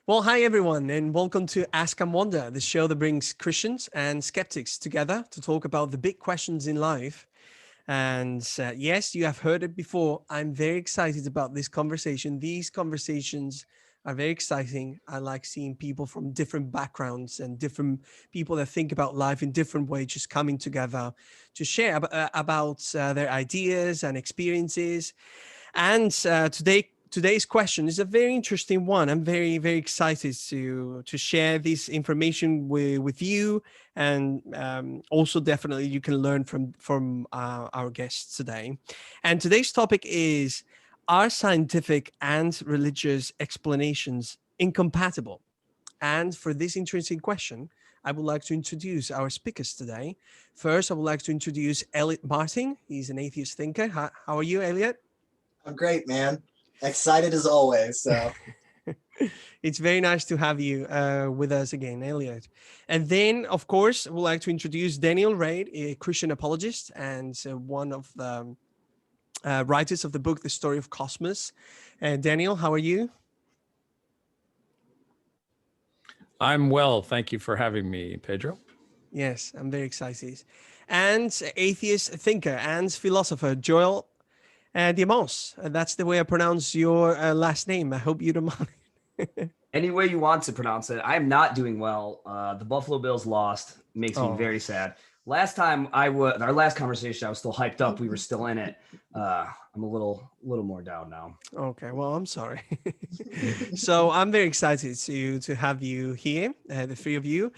Well, hi everyone, and welcome to Ask and Wonder, the show that brings Christians and skeptics together to talk about the big questions in life. And yes, you have heard it before. I'm very excited about this conversation. These conversations are very exciting. I like seeing people from different backgrounds and different people that think about life in different ways just coming together to share about their ideas and experiences. And today's question is a very interesting one. I'm very excited to share this information with you, and also definitely you can learn from our guests today. And today's topic is: are scientific and religious explanations incompatible? And for this interesting question, I would like to introduce our speakers today. First, I would like to introduce Elliot Martin. He's an atheist thinker. How are you, Elliot? I'm great, man. Excited as always. So It's very nice to have you with us again, Elliot. And then, of course, we'd like to introduce Daniel Reid, a Christian apologist and one of the writers of the book, The Story of Cosmos. Daniel, how are you? I'm well. Thank you for having me, Pedro. Yes, I'm very excited. And atheist thinker and philosopher, Joel Diamons. That's the way I pronounce your last name. I hope you don't mind. Any way you want to pronounce it. I'm not doing well. The Buffalo Bills lost. Makes me very sad. Last time our last conversation, I was still hyped up. We were still in it. I'm a little more down now. Okay, well, I'm sorry. So I'm very excited to have you here, the three of you.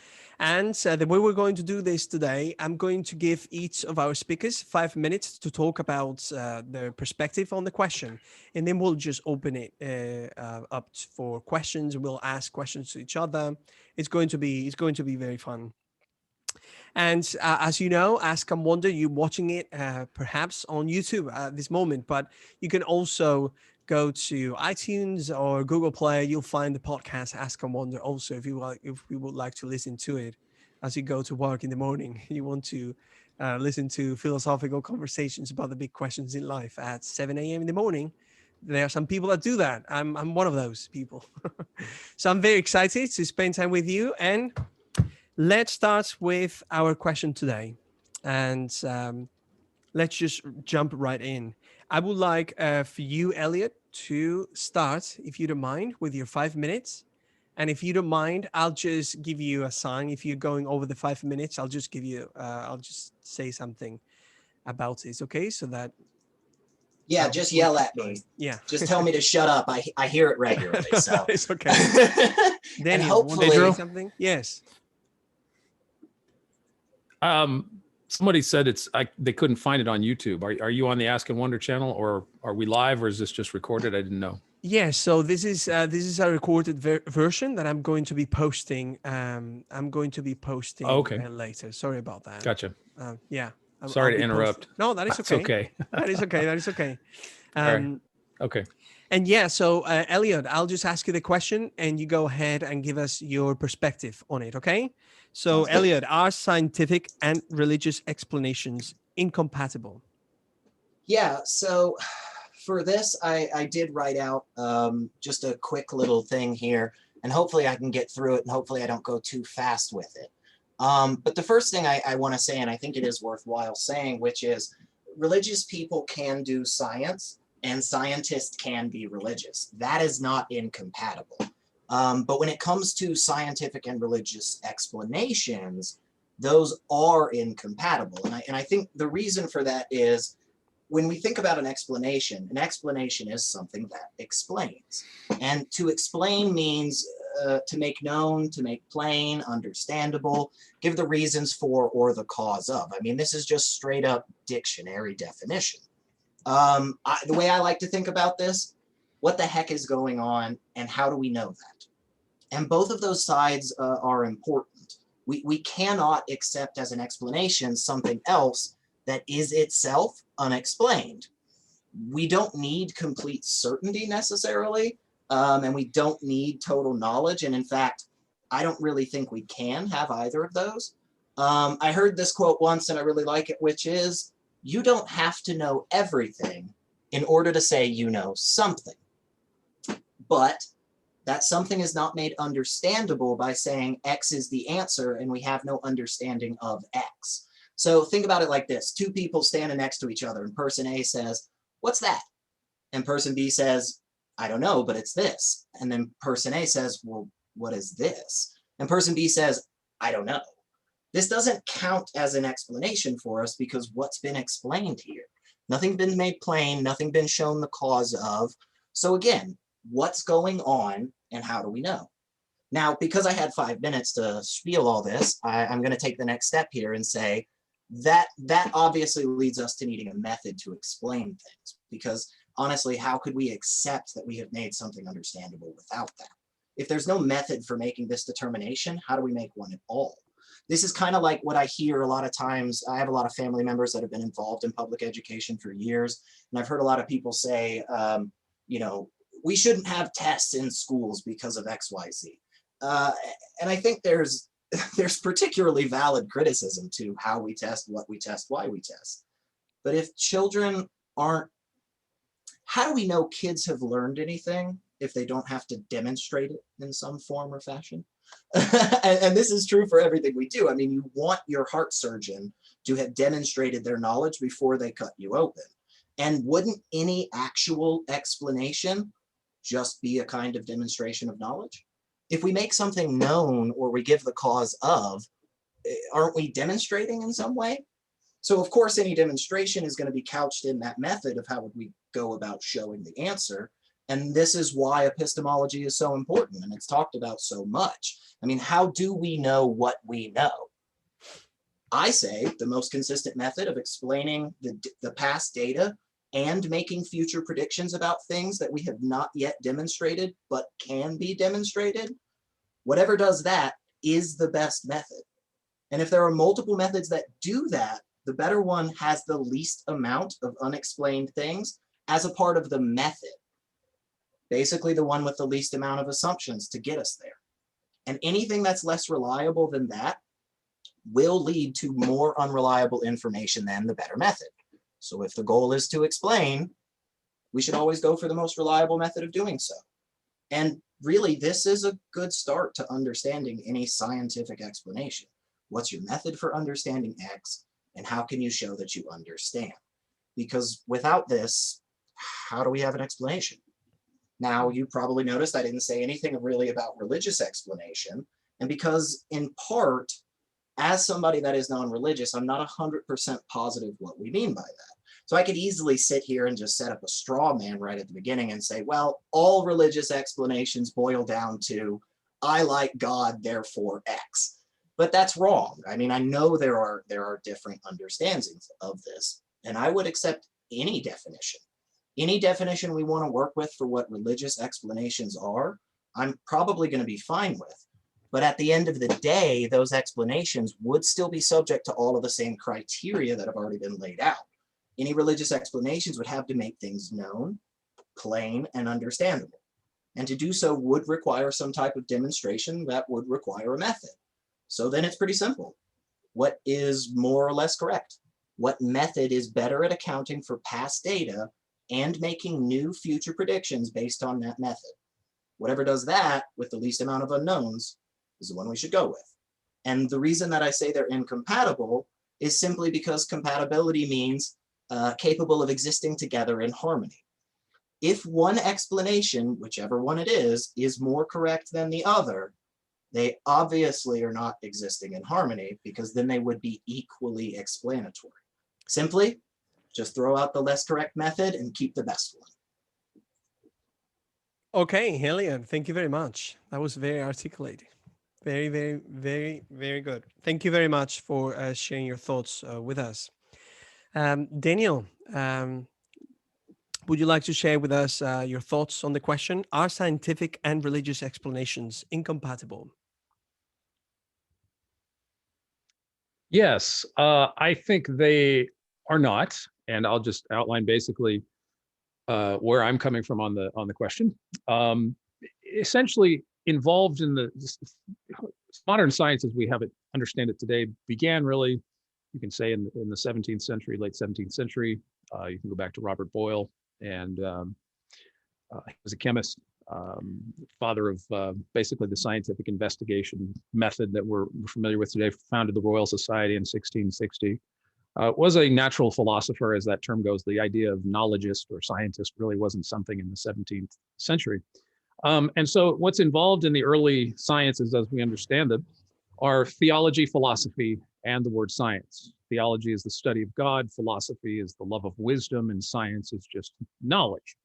And the way we're going to do this today, I'm going to give each of our speakers 5 minutes to talk about their perspective on the question. And then we'll just open it up for questions. We'll ask questions to each other. It's going to be very fun. And as you know, Ask and Wonder, you're watching it perhaps on YouTube at this moment, but you can also go to iTunes or Google Play. You'll find the podcast Ask and Wonder also if you would like to listen to it as you go to work in the morning. You want to listen to philosophical conversations about the big questions in life at 7 a.m. in the morning. There are some people that do that. I'm one of those people. So I'm very excited to spend time with you, and let's start with our question today, and let's just jump right in. I would like for you, Elliot, to start, if you don't mind, with your 5 minutes. And if you don't mind, I'll just give you a sign. If you're going over the 5 minutes, I'll just say something about it, okay? So that... yeah, just yell at me. Yeah. Just tell me to shut up. I hear it regularly. So It's okay. Daniel, hopefully want to say something? Yes. Somebody said they couldn't find it on YouTube. Are you on the Ask and Wonder channel, or are we live, or is this just recorded? I didn't know. Yes, so this is a recorded version that I'm going to be posting. Okay. Later. Sorry about that. Gotcha. Yeah. Sorry to interrupt. No, that is That's okay. okay. That is okay. That is okay. All right. Okay. And yeah, so Elliot, I'll just ask you the question, and you go ahead and give us your perspective on it. Okay. So Elliot, are scientific and religious explanations incompatible? yeah. So for this, I did write out just a quick little thing here, and hopefully I can get through it, and hopefully I don't go too fast with it. But the first thing I want to say, and I think it is worthwhile saying, which is religious people can do science and scientists can be religious. That is not incompatible. But when it comes to scientific and religious explanations, those are incompatible. And I think the reason for that is when we think about an explanation is something that explains. And to explain means to make known, to make plain, understandable, give the reasons for or the cause of. I mean, this is just straight up dictionary definition. The way I like to think about this, what the heck is going on and how do we know that? And both of those sides are important. We cannot accept as an explanation something else that is itself unexplained. We don't need complete certainty necessarily, and we don't need total knowledge. And in fact, I don't really think we can have either of those. I heard this quote once and I really like it, which is, you don't have to know everything in order to say you know something. But That something is not made understandable by saying X is the answer and we have no understanding of X. So think about it like this. Two people standing next to each other and person A says, "What's that?" And person B says, "I don't know, but it's this." And then person A says, "Well, what is this?" And person B says, "I don't know." This doesn't count as an explanation for us because what's been explained here? Nothing's been made plain, nothing been shown the cause of. So again, what's going on and how do we know? Now, because I had 5 minutes to spiel all this, I'm going to take the next step here and say that obviously leads us to needing a method to explain things, because honestly, how could we accept that we have made something understandable without that? If there's no method for making this determination, how do we make one at all? This is kind of like what I hear a lot of times. I have a lot of family members that have been involved in public education for years, and I've heard a lot of people say, you know, we shouldn't have tests in schools because of X, Y, Z. And I think there's particularly valid criticism to how we test, what we test, why we test. But if children aren't, how do we know kids have learned anything if they don't have to demonstrate it in some form or fashion? And this is true for everything we do. I mean, you want your heart surgeon to have demonstrated their knowledge before they cut you open. And wouldn't any actual explanation just be a kind of demonstration of knowledge? If we make something known or we give the cause of, aren't we demonstrating in some way? So of course, any demonstration is going to be couched in that method of how would we go about showing the answer. And this is why epistemology is so important and it's talked about so much. I mean, how do we know what we know? I say the most consistent method of explaining the past data and making future predictions about things that we have not yet demonstrated but can be demonstrated, whatever does that is the best method. And if there are multiple methods that do that, the better one has the least amount of unexplained things as a part of the method. Basically the one with the least amount of assumptions to get us there. And anything that's less reliable than that will lead to more unreliable information than the better method. So if the goal is to explain, we should always go for the most reliable method of doing so. And really, this is a good start to understanding any scientific explanation. What's your method for understanding X, and how can you show that you understand? Because without this, how do we have an explanation? Now, you probably noticed I didn't say anything really about religious explanation, and because in part, as somebody that is non-religious, I'm not 100% positive what we mean by that. So I could easily sit here and just set up a straw man right at the beginning and say, well, all religious explanations boil down to, I like God, therefore X. But that's wrong. I mean, I know there are different understandings of this, and I would accept any definition. Any definition we want to work with for what religious explanations are, I'm probably going to be fine with. But at the end of the day, those explanations would still be subject to all of the same criteria that have already been laid out. Any religious explanations would have to make things known, plain, and understandable. And to do so would require some type of demonstration that would require a method. So then it's pretty simple. What is more or less correct? What method is better at accounting for past data and making new future predictions based on that method? Whatever does that with the least amount of unknowns is the one we should go with. And the reason that I say they're incompatible is simply because compatibility means capable of existing together in harmony. If one explanation, whichever one it is more correct than the other, they obviously are not existing in harmony, because then they would be equally explanatory. Simply, just throw out the less correct method and keep the best one. Okay, Helion, thank you very much. That was very articulated. Very, very, very, very good. Thank you very much for sharing your thoughts with us. Daniel, would you like to share with us your thoughts on the question, are scientific and religious explanations incompatible? Yes, I think they are not, and I'll just outline basically where I'm coming from on the question. Essentially, involved in the modern science as we have it, understand it today, began really, you can say, in the 17th century, late 17th century. You can go back to Robert Boyle, and he was a chemist. father of basically the scientific investigation method that we're familiar with today, founded the Royal Society in 1660. Was a natural philosopher, as that term goes. The idea of knowledgeist or scientist really wasn't something in the 17th century. And so what's involved in the early sciences, as we understand them, are theology, philosophy, and the word science. Theology is the study of God, philosophy is the love of wisdom, and science is just knowledge.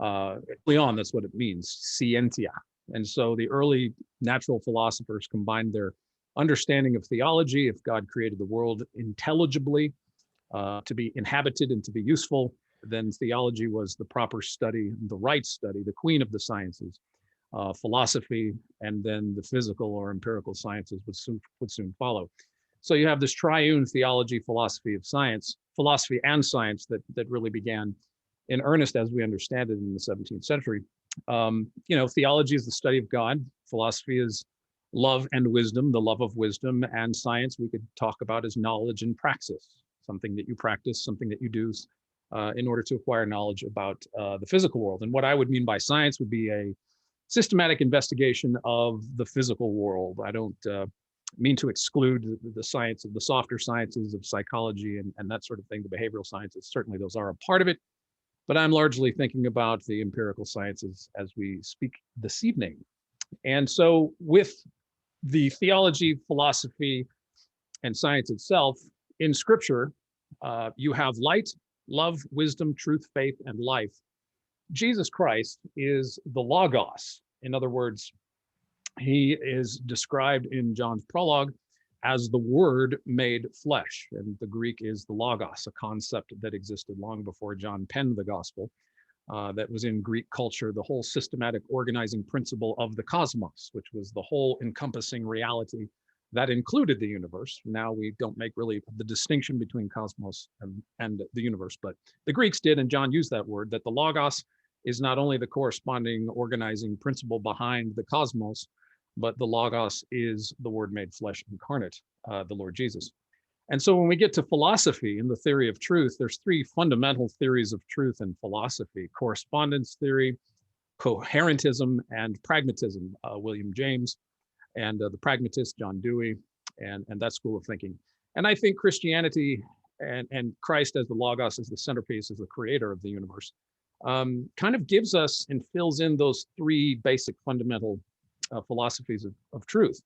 Early on, that's what it means, scientia. And so the early natural philosophers combined their understanding of theology, if God created the world intelligibly, to be inhabited and to be useful, then theology was the proper study, the right study, the queen of the sciences. Philosophy, and then the physical or empirical sciences would soon follow. So you have this triune theology, philosophy and science that really began in earnest as we understand it in the 17th century. Theology is the study of God. Philosophy is love and wisdom, the love of wisdom, and science we could talk about as knowledge and praxis, something that you practice, something that you do in order to acquire knowledge about the physical world. And what I would mean by science would be a systematic investigation of the physical world. I don't mean to exclude the science of the softer sciences of psychology and that sort of thing, the behavioral sciences. Certainly those are a part of it, but I'm largely thinking about the empirical sciences as we speak this evening. And so with the theology, philosophy, and science itself, in scripture, you have light, love, wisdom, truth, faith, and life. Jesus Christ is the Logos. In other words, he is described in John's prologue as the Word made flesh. And the Greek is the Logos, a concept that existed long before John penned the gospel. That was in Greek culture, the whole systematic organizing principle of the cosmos, which was the whole encompassing reality that included the universe. Now we don't make really the distinction between cosmos and the universe, but the Greeks did, and John used that word, that the Logos is not only the corresponding organizing principle behind the cosmos, but the Logos is the Word made flesh incarnate, the Lord Jesus. And so when we get to philosophy and the theory of truth, there's three fundamental theories of truth in philosophy: correspondence theory, coherentism, and pragmatism, William James, and the pragmatist, John Dewey, and that school of thinking. And I think Christianity and Christ as the Logos, as the centerpiece, as the creator of the universe, kind of gives us and fills in those three basic fundamental philosophies of truth.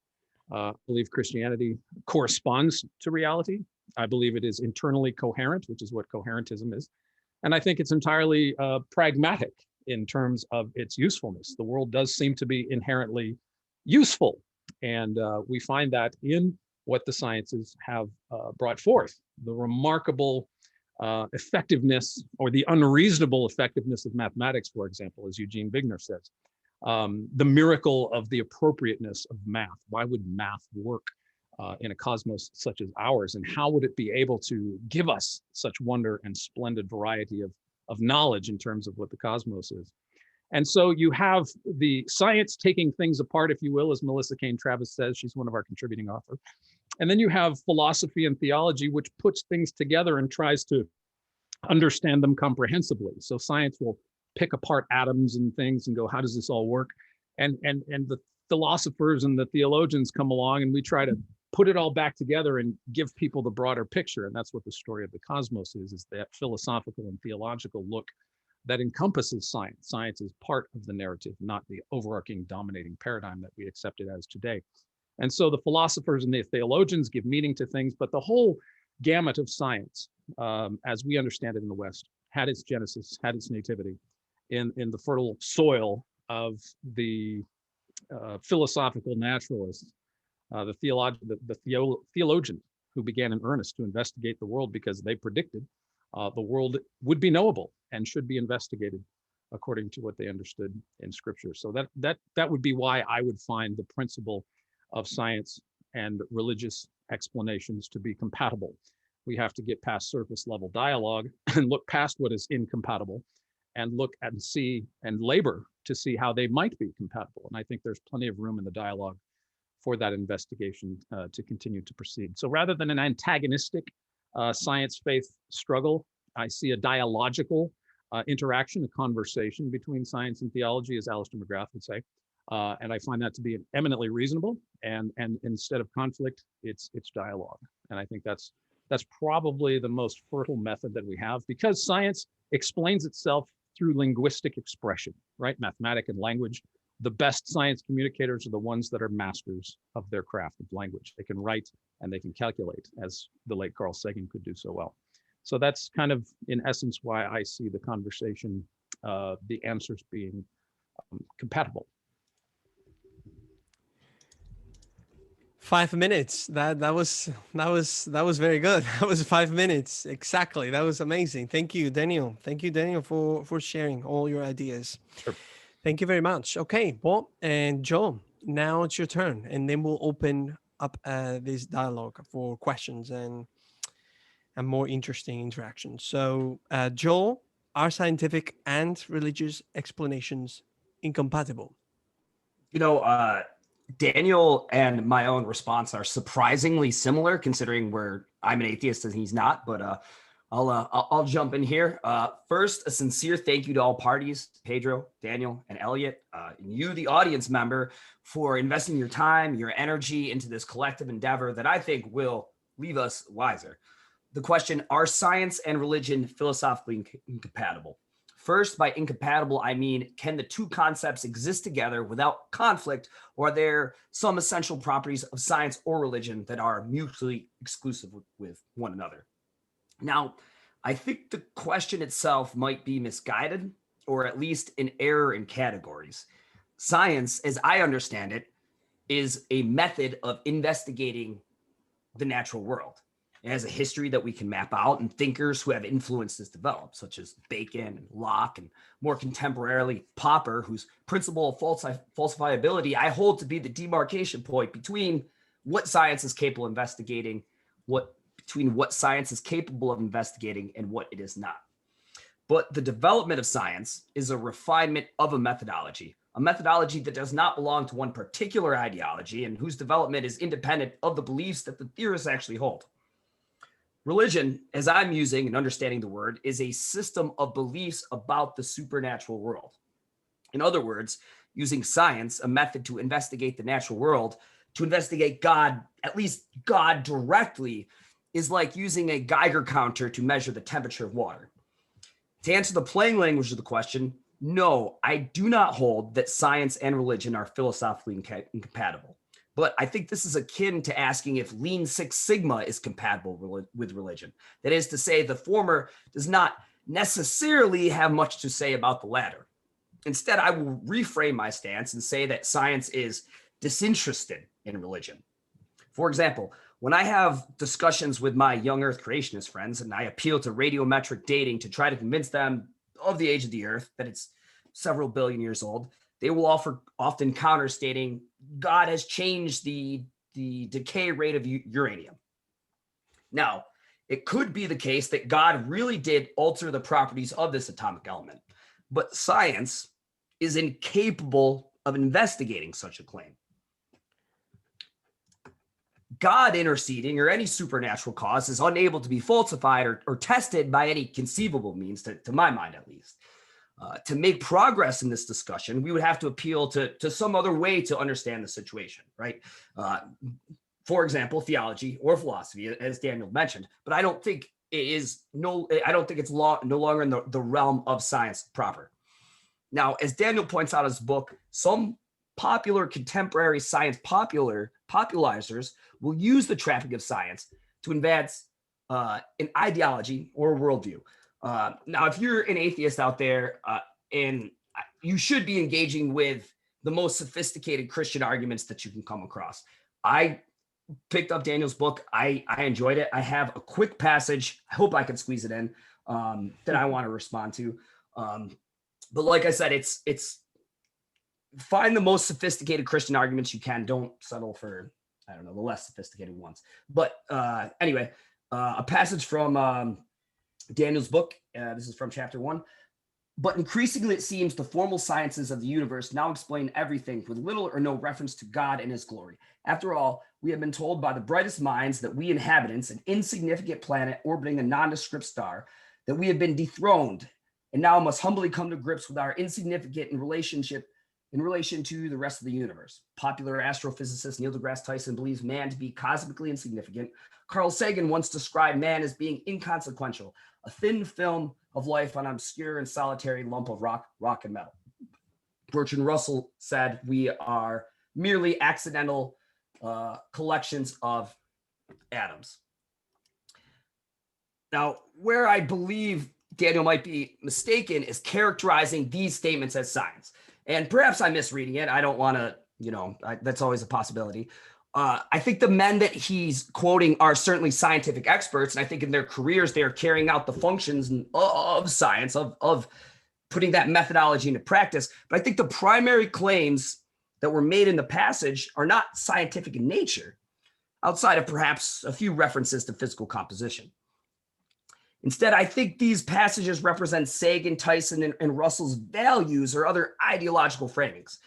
I believe Christianity corresponds to reality. I believe it is internally coherent, which is what coherentism is. And I think it's entirely pragmatic in terms of its usefulness. The world does seem to be inherently useful. And we find that in what the sciences have brought forth. The remarkable effectiveness, or the unreasonable effectiveness of mathematics, for example, as Eugene Wigner says. The miracle of the appropriateness of math. Why would math work in a cosmos such as ours? And how would it be able to give us such wonder and splendid variety of knowledge in terms of what the cosmos is? And so you have the science taking things apart, if you will, as Melissa Cain Travis says. She's one of our contributing authors. And then you have philosophy and theology, which puts things together and tries to understand them comprehensively. So science will pick apart atoms and things and go, how does this all work? And the philosophers and the theologians come along and we try to put it all back together and give people the broader picture. And that's what the story of the cosmos is that philosophical and theological look that encompasses science. Science is part of the narrative, not the overarching dominating paradigm that we accept it as today. And so the philosophers and the theologians give meaning to things, but the whole gamut of science, as we understand it in the West, had its genesis, had its nativity in the fertile soil of the philosophical naturalists, the theologians who began in earnest to investigate the world because they predicted the world would be knowable and should be investigated according to what they understood in Scripture. So that would be why I would find the principle of science and religious explanations to be compatible. We have to get past surface level dialogue and look past what is incompatible and look and see and labor to see how they might be compatible. And I think there's plenty of room in the dialogue for that investigation to continue to proceed. So rather than an antagonistic science-faith struggle, I see a dialogical interaction, a conversation between science and theology, as Alistair McGrath would say. And I find that to be eminently reasonable. And instead of conflict, it's dialogue. And I think that's probably the most fertile method that we have, because science explains itself through linguistic expression, right? Mathematics and language. The best science communicators are the ones that are masters of their craft of language. They can write and they can calculate, as the late Carl Sagan could do so well. So that's kind of, in essence, why I see the conversation, the answers being compatible. 5 minutes. That was very good. That was 5 minutes exactly. That was amazing. Thank you, Daniel. Thank you, Daniel, for sharing all your ideas. Sure. Thank you very much. Okay, well, and Joel, now it's your turn, and then we'll open up this dialogue for questions and more interesting interactions. So, Joel, are scientific and religious explanations incompatible? You know, Daniel and my own response are surprisingly similar, considering I'm an atheist and he's not. But I'll jump in here. First, a sincere thank you to all parties, Pedro, Daniel, and Elliot, and you, the audience member, for investing your time, your energy into this collective endeavor that I think will leave us wiser. The question, are science and religion philosophically incompatible? First, by incompatible, I mean, can the two concepts exist together without conflict, or are there some essential properties of science or religion that are mutually exclusive with one another? Now, I think the question itself might be misguided, or at least an error in categories. Science, as I understand it, is a method of investigating the natural world. It has a history that we can map out, and thinkers who have influenced this developed, such as Bacon and Locke, and more contemporarily Popper, whose principle of falsifiability I hold to be the demarcation point between what science is capable of investigating, between what science is capable of investigating and what it is not. But the development of science is a refinement of a methodology that does not belong to one particular ideology and whose development is independent of the beliefs that the theorists actually hold. Religion, as I'm using and understanding the word, is a system of beliefs about the supernatural world. In other words, using science, a method to investigate the natural world, to investigate God, at least God directly, is like using a Geiger counter to measure the temperature of water. To answer the plain language of the question, no, I do not hold that science and religion are philosophically incompatible. But I think this is akin to asking if Lean Six Sigma is compatible with religion. That is to say, the former does not necessarily have much to say about the latter. Instead, I will reframe my stance and say that science is disinterested in religion. For example, when I have discussions with my young Earth creationist friends and I appeal to radiometric dating to try to convince them of the age of the Earth, that it's several billion years old, they will often counter stating God has changed the decay rate of uranium. Now, it could be the case that God really did alter the properties of this atomic element, but science is incapable of investigating such a claim. God interceding or any supernatural cause is unable to be falsified or tested by any conceivable means, to my mind at least. To make progress in this discussion, we would have to appeal to some other way to understand the situation, right? For example, theology or philosophy, as Daniel mentioned. But I don't think it's no longer in the realm of science proper. Now, as Daniel points out in his book, some popular contemporary science popularizers will use the traffic of science to advance an ideology or a worldview. Now, if you're an atheist out there, and you should be engaging with the most sophisticated Christian arguments that you can come across. I picked up Daniel's book. I enjoyed it. I have a quick passage. I hope I can squeeze it in that I want to respond to. But like I said, it's find the most sophisticated Christian arguments you can. Don't settle for, I don't know, the less sophisticated ones. But anyway, a passage from Daniel's book. This is from chapter 1. But increasingly, it seems the formal sciences of the universe now explain everything with little or no reference to God and his glory. After all, we have been told by the brightest minds that we inhabitants, an insignificant planet orbiting a nondescript star, that we have been dethroned and now must humbly come to grips with our insignificant in relation to the rest of the universe. Popular astrophysicist Neil deGrasse Tyson believes man to be cosmically insignificant. Carl Sagan once described man as being inconsequential, a thin film of life on an obscure and solitary lump of rock and metal. Bertrand Russell said we are merely accidental collections of atoms. Now, where I believe Daniel might be mistaken is characterizing these statements as science. And perhaps I'm misreading it. I don't want to, that's always a possibility. I think the men that he's quoting are certainly scientific experts. And I think in their careers, they are carrying out the functions of science, of putting that methodology into practice. But I think the primary claims that were made in the passage are not scientific in nature, outside of perhaps a few references to physical composition. Instead, I think these passages represent Sagan, Tyson, and Russell's values or other ideological framings.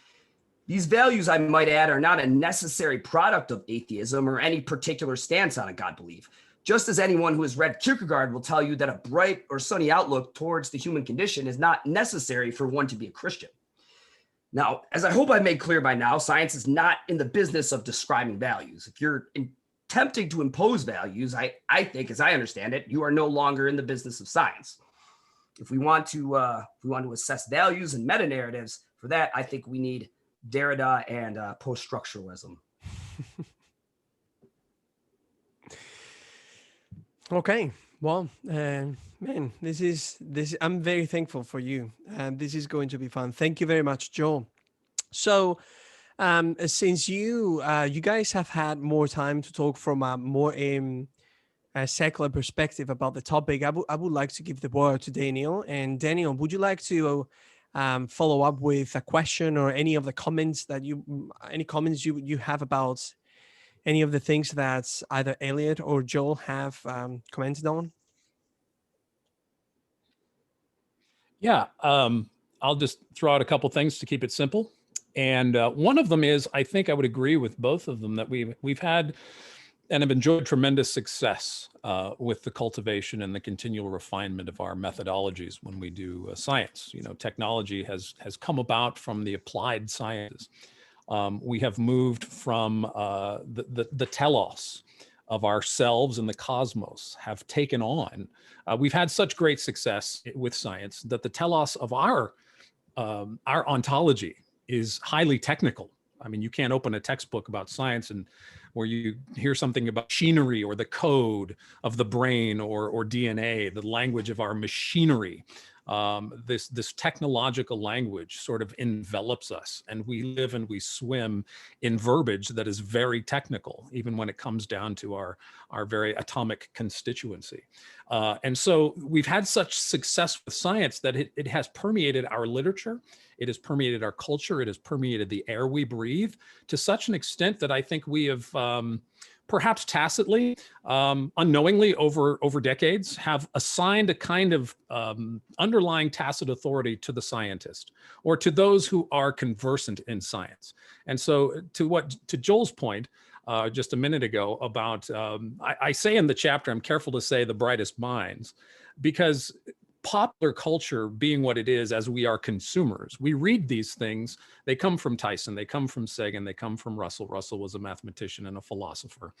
These values, I might add, are not a necessary product of atheism or any particular stance on a God belief. Just as anyone who has read Kierkegaard will tell you that a bright or sunny outlook towards the human condition is not necessary for one to be a Christian. Now, as I hope I've made clear by now, science is not in the business of describing values. If you're attempting to impose values, I think, as I understand it, you are no longer in the business of science. If we want to assess values and meta narratives, for that, I think we need Derrida and post-structuralism. Okay, well, man, this is. I'm very thankful for you, and this is going to be fun. Thank you very much, Joel. So, since you guys have had more time to talk from a more a secular perspective about the topic, I would like to give the word to Daniel. And Daniel, would you like to follow up with a question or any of the comments that you have about any of the things that either Elliot or Joel have commented on? Yeah, I'll just throw out a couple things to keep it simple. And one of them is, I think I would agree with both of them that we've had and have enjoyed tremendous success with the cultivation and the continual refinement of our methodologies when we do science. You know, technology has come about from the applied sciences. We have moved from the telos of ourselves and the cosmos have taken on. We've had such great success with science that the telos of our ontology is highly technical. I mean, you can't open a textbook about science and where you hear something about machinery or the code of the brain or DNA, the language of our machinery. This technological language sort of envelops us, and we live and we swim in verbiage that is very technical, even when it comes down to our very atomic constituency. And so we've had such success with science that it has permeated our literature, it has permeated our culture, it has permeated the air we breathe to such an extent that I think we have perhaps tacitly, unknowingly over decades, have assigned a kind of underlying tacit authority to the scientist or to those who are conversant in science. And so to Joel's point just a minute ago about, I say in the chapter, I'm careful to say the brightest minds, because popular culture being what it is as we are consumers, we read these things, they come from Tyson, they come from Sagan, they come from Russell. Russell was a mathematician and a philosopher.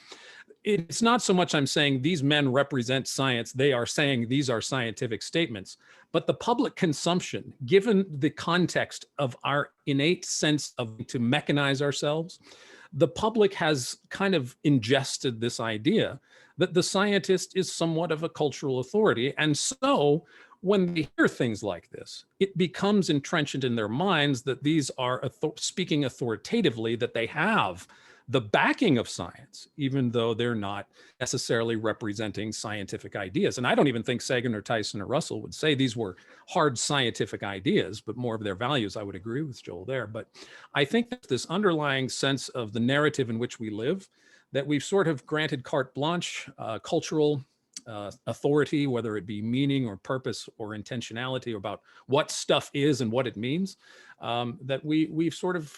It's not so much I'm saying these men represent science, they are saying these are scientific statements, but the public consumption, given the context of our innate sense of to mechanize ourselves, the public has kind of ingested this idea that the scientist is somewhat of a cultural authority. And so when they hear things like this, it becomes entrenched in their minds that these are speaking authoritatively, that they have the backing of science, even though they're not necessarily representing scientific ideas. And I don't even think Sagan or Tyson or Russell would say these were hard scientific ideas, but more of their values. I would agree with Joel there. But I think that this underlying sense of the narrative in which we live, that we've sort of granted carte blanche, cultural authority, whether it be meaning or purpose or intentionality about what stuff is and what it means, that we've sort of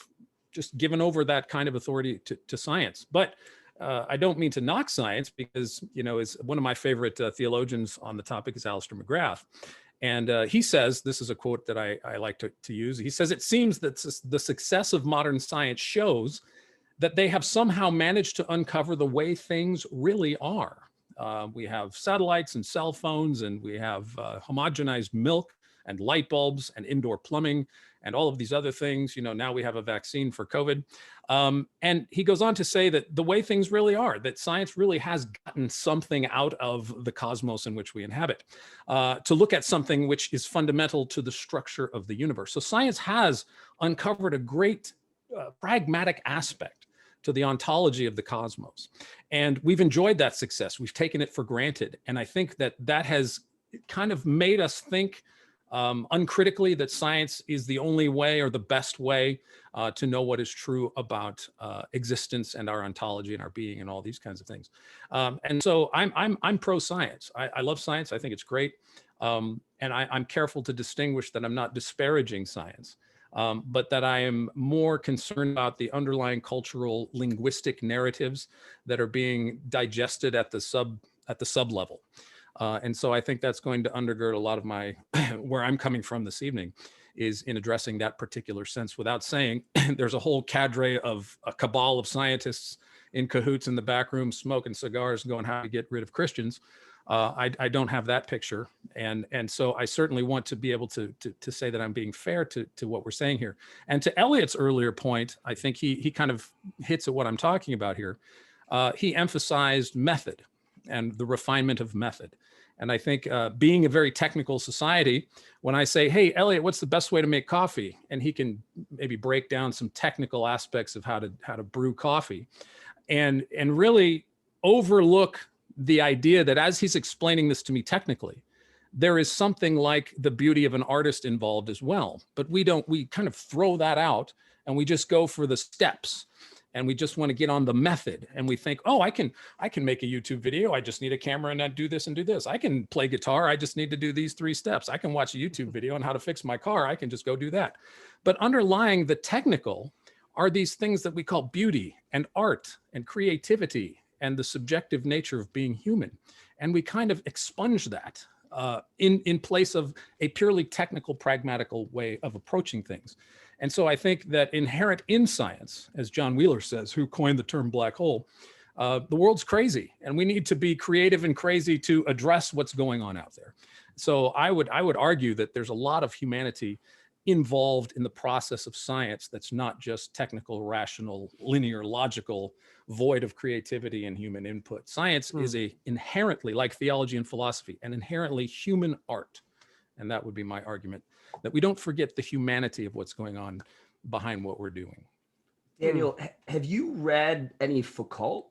just given over that kind of authority to science. But I don't mean to knock science because, you know, is one of my favorite theologians on the topic is Alistair McGrath. And he says, this is a quote that I like to use. He says, "It seems that the success of modern science shows that they have somehow managed to uncover the way things really are. We have satellites and cell phones, and we have homogenized milk and light bulbs and indoor plumbing and all of these other things. Now we have a vaccine for COVID." And he goes on to say that the way things really are, that science really has gotten something out of the cosmos in which we inhabit, to look at something which is fundamental to the structure of the universe. So science has uncovered a great pragmatic aspect to the ontology of the cosmos. And we've enjoyed that success. We've taken it for granted. And I think that has kind of made us think uncritically that science is the only way or the best way to know what is true about existence and our ontology and our being and all these kinds of things. And so I'm pro science. I love science. I think it's great. And I'm careful to distinguish that I'm not disparaging science, but that I am more concerned about the underlying cultural linguistic narratives that are being digested at the sub level. And so I think that's going to undergird a lot of my, where I'm coming from this evening, is in addressing that particular sense without saying there's a whole cadre of a cabal of scientists in cahoots in the back room smoking cigars going how to get rid of Christians. I don't have that picture. And so I certainly want to be able to say that I'm being fair to what we're saying here. And to Elliot's earlier point, I think he kind of hits at what I'm talking about here. He emphasized method and the refinement of method. And I think being a very technical society, when I say, "Hey, Elliot, what's the best way to make coffee?" and he can maybe break down some technical aspects of how to brew coffee, and really overlook the idea that as he's explaining this to me technically, there is something like the beauty of an artist involved as well. But we kind of throw that out and we just go for the steps. And we just want to get on the method, and we think, "Oh, I can make a YouTube video. I just need a camera and I do this and do this. I can play guitar. I just need to do these 3 steps. I can watch a YouTube video on how to fix my car. I can just go do that." But underlying the technical are these things that we call beauty and art and creativity and the subjective nature of being human. And we kind of expunge that in place of a purely technical, pragmatical way of approaching things. And so I think that inherent in science, as John Wheeler says, who coined the term black hole, the world's crazy, and we need to be creative and crazy to address what's going on out there. So I would argue that there's a lot of humanity involved in the process of science that's not just technical, rational, linear, logical, void of creativity and human input. Science is inherently, like theology and philosophy, an inherently human art. And that would be my argument, that we don't forget the humanity of what's going on behind what we're doing. Daniel, have you read any Foucault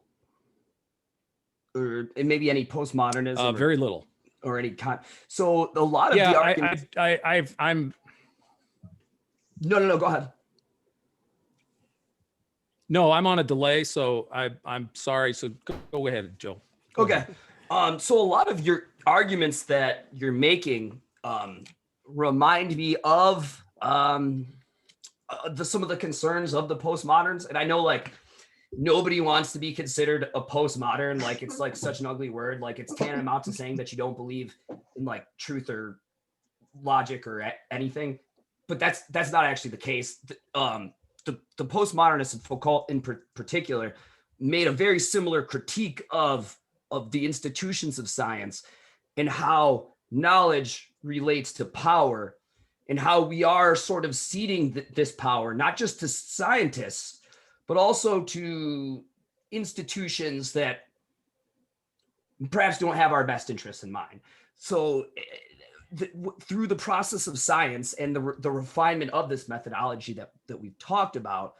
or maybe any postmodernism? Very little. Or any kind. So a lot of the arguments. I'm. No, go ahead. No, I'm on a delay, so I'm sorry. So go ahead, Joe. Go okay. ahead. So a lot of your arguments that you're making remind me of some of the concerns of the postmoderns. And I know like nobody wants to be considered a postmodern. Like it's like such an ugly word. Like it's tantamount to saying that you don't believe in like truth or logic or anything. But that's not actually the case. The postmodernists and Foucault in particular made a very similar critique of the institutions of science and how knowledge relates to power and how we are sort of ceding this power, not just to scientists, but also to institutions that perhaps don't have our best interests in mind. So through the process of science and the refinement of this methodology that we've talked about,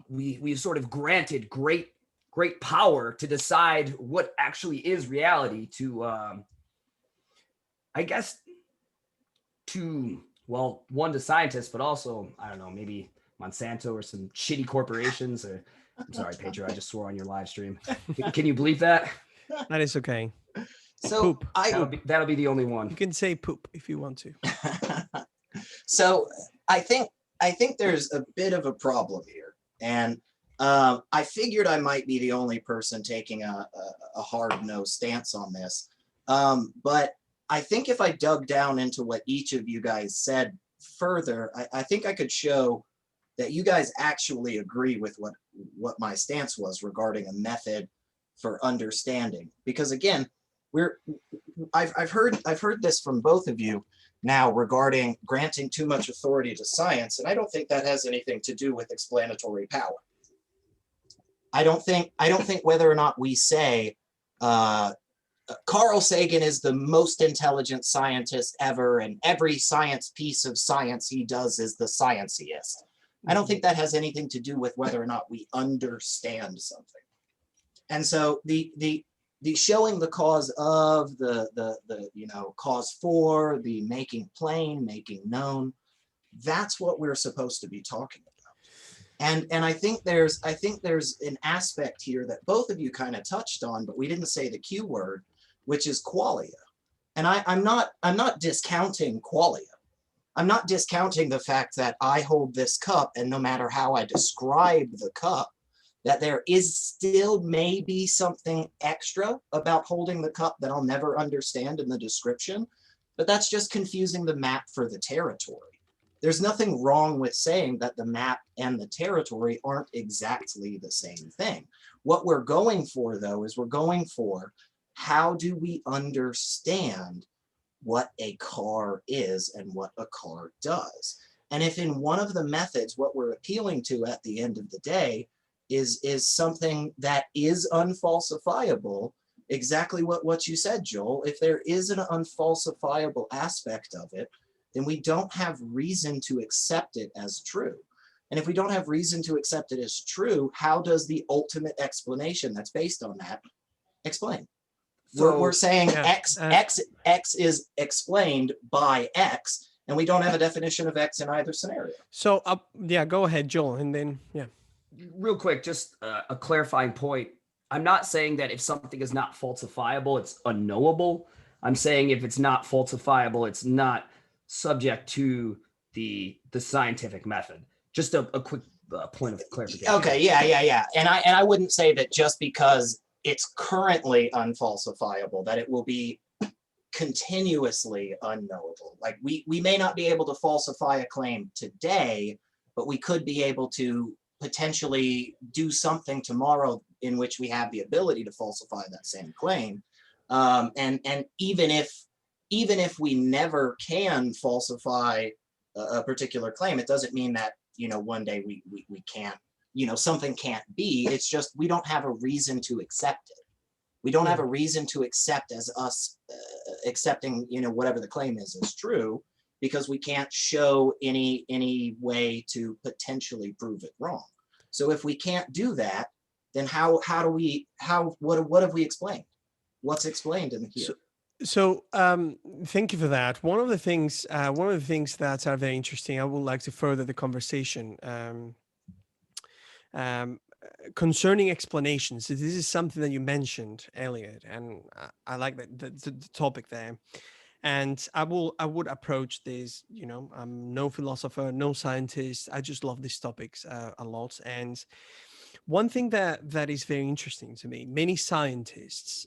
we've sort of granted great power to decide what actually is reality to, I guess, one to scientists, but also, I don't know, maybe Monsanto or some shitty corporations. Or I'm sorry, Pedro, I just swore on your live stream. Can you believe that? That is okay. So Poop. That'll be the only one. You can say poop if you want to. So I think there's a bit of a problem here, and I figured I might be the only person taking a hard-nosed stance on this, but I think if I dug down into what each of you guys said further, I think I could show that you guys actually agree with what my stance was regarding a method for understanding. Because again, I've heard this from both of you now regarding granting too much authority to science, and I don't think that has anything to do with explanatory power. I don't think whether or not we say Carl Sagan is the most intelligent scientist ever, and every science piece of science he does is the scienciest. I don't think that has anything to do with whether or not we understand something. And so the showing the cause of, the cause for, the making plain, making known, that's what we're supposed to be talking about. And I think there's an aspect here that both of you kind of touched on, but we didn't say the Q word, which is qualia. And I'm not discounting qualia. I'm not discounting the fact that I hold this cup, and no matter how I describe the cup, that there is still maybe something extra about holding the cup that I'll never understand in the description, but that's just confusing the map for the territory. There's nothing wrong with saying that the map and the territory aren't exactly the same thing. What we're going for, though, is we're going for how do we understand what a car is and what a car does. And if in one of the methods, what we're appealing to at the end of the day is something that is unfalsifiable, exactly what you said, Joel, if there is an unfalsifiable aspect of it, then we don't have reason to accept it as true. And if we don't have reason to accept it as true, how does the ultimate explanation that's based on that explain? So, we're saying X is explained by X, and we don't have a definition of X in either scenario. So, go ahead, Joel, and then, Real quick, just a clarifying point. I'm not saying that if something is not falsifiable, it's unknowable. I'm saying if it's not falsifiable, it's not subject to the scientific method. Just a quick point of clarification. Okay, yeah. And I wouldn't say that just because it's currently unfalsifiable, that it will be continuously unknowable. Like we may not be able to falsify a claim today, but we could be able to potentially do something tomorrow in which we have the ability to falsify that same claim. And even if we never can falsify a particular claim, it doesn't mean that, one day we can't, something can't be. It's just we don't have a reason to accept it. We don't have a reason to accept as us accepting, whatever the claim is as true, because we can't show any way to potentially prove it wrong. So if we can't do that, then what have we explained? What's explained in here? So thank you for that. One of the things that are very interesting, I would like to further the conversation concerning explanations. This is something that you mentioned, Elliot, and I like the topic there. And I would approach this, I'm no philosopher, no scientist. I just love these topics a lot. And one thing that is very interesting to me, many scientists,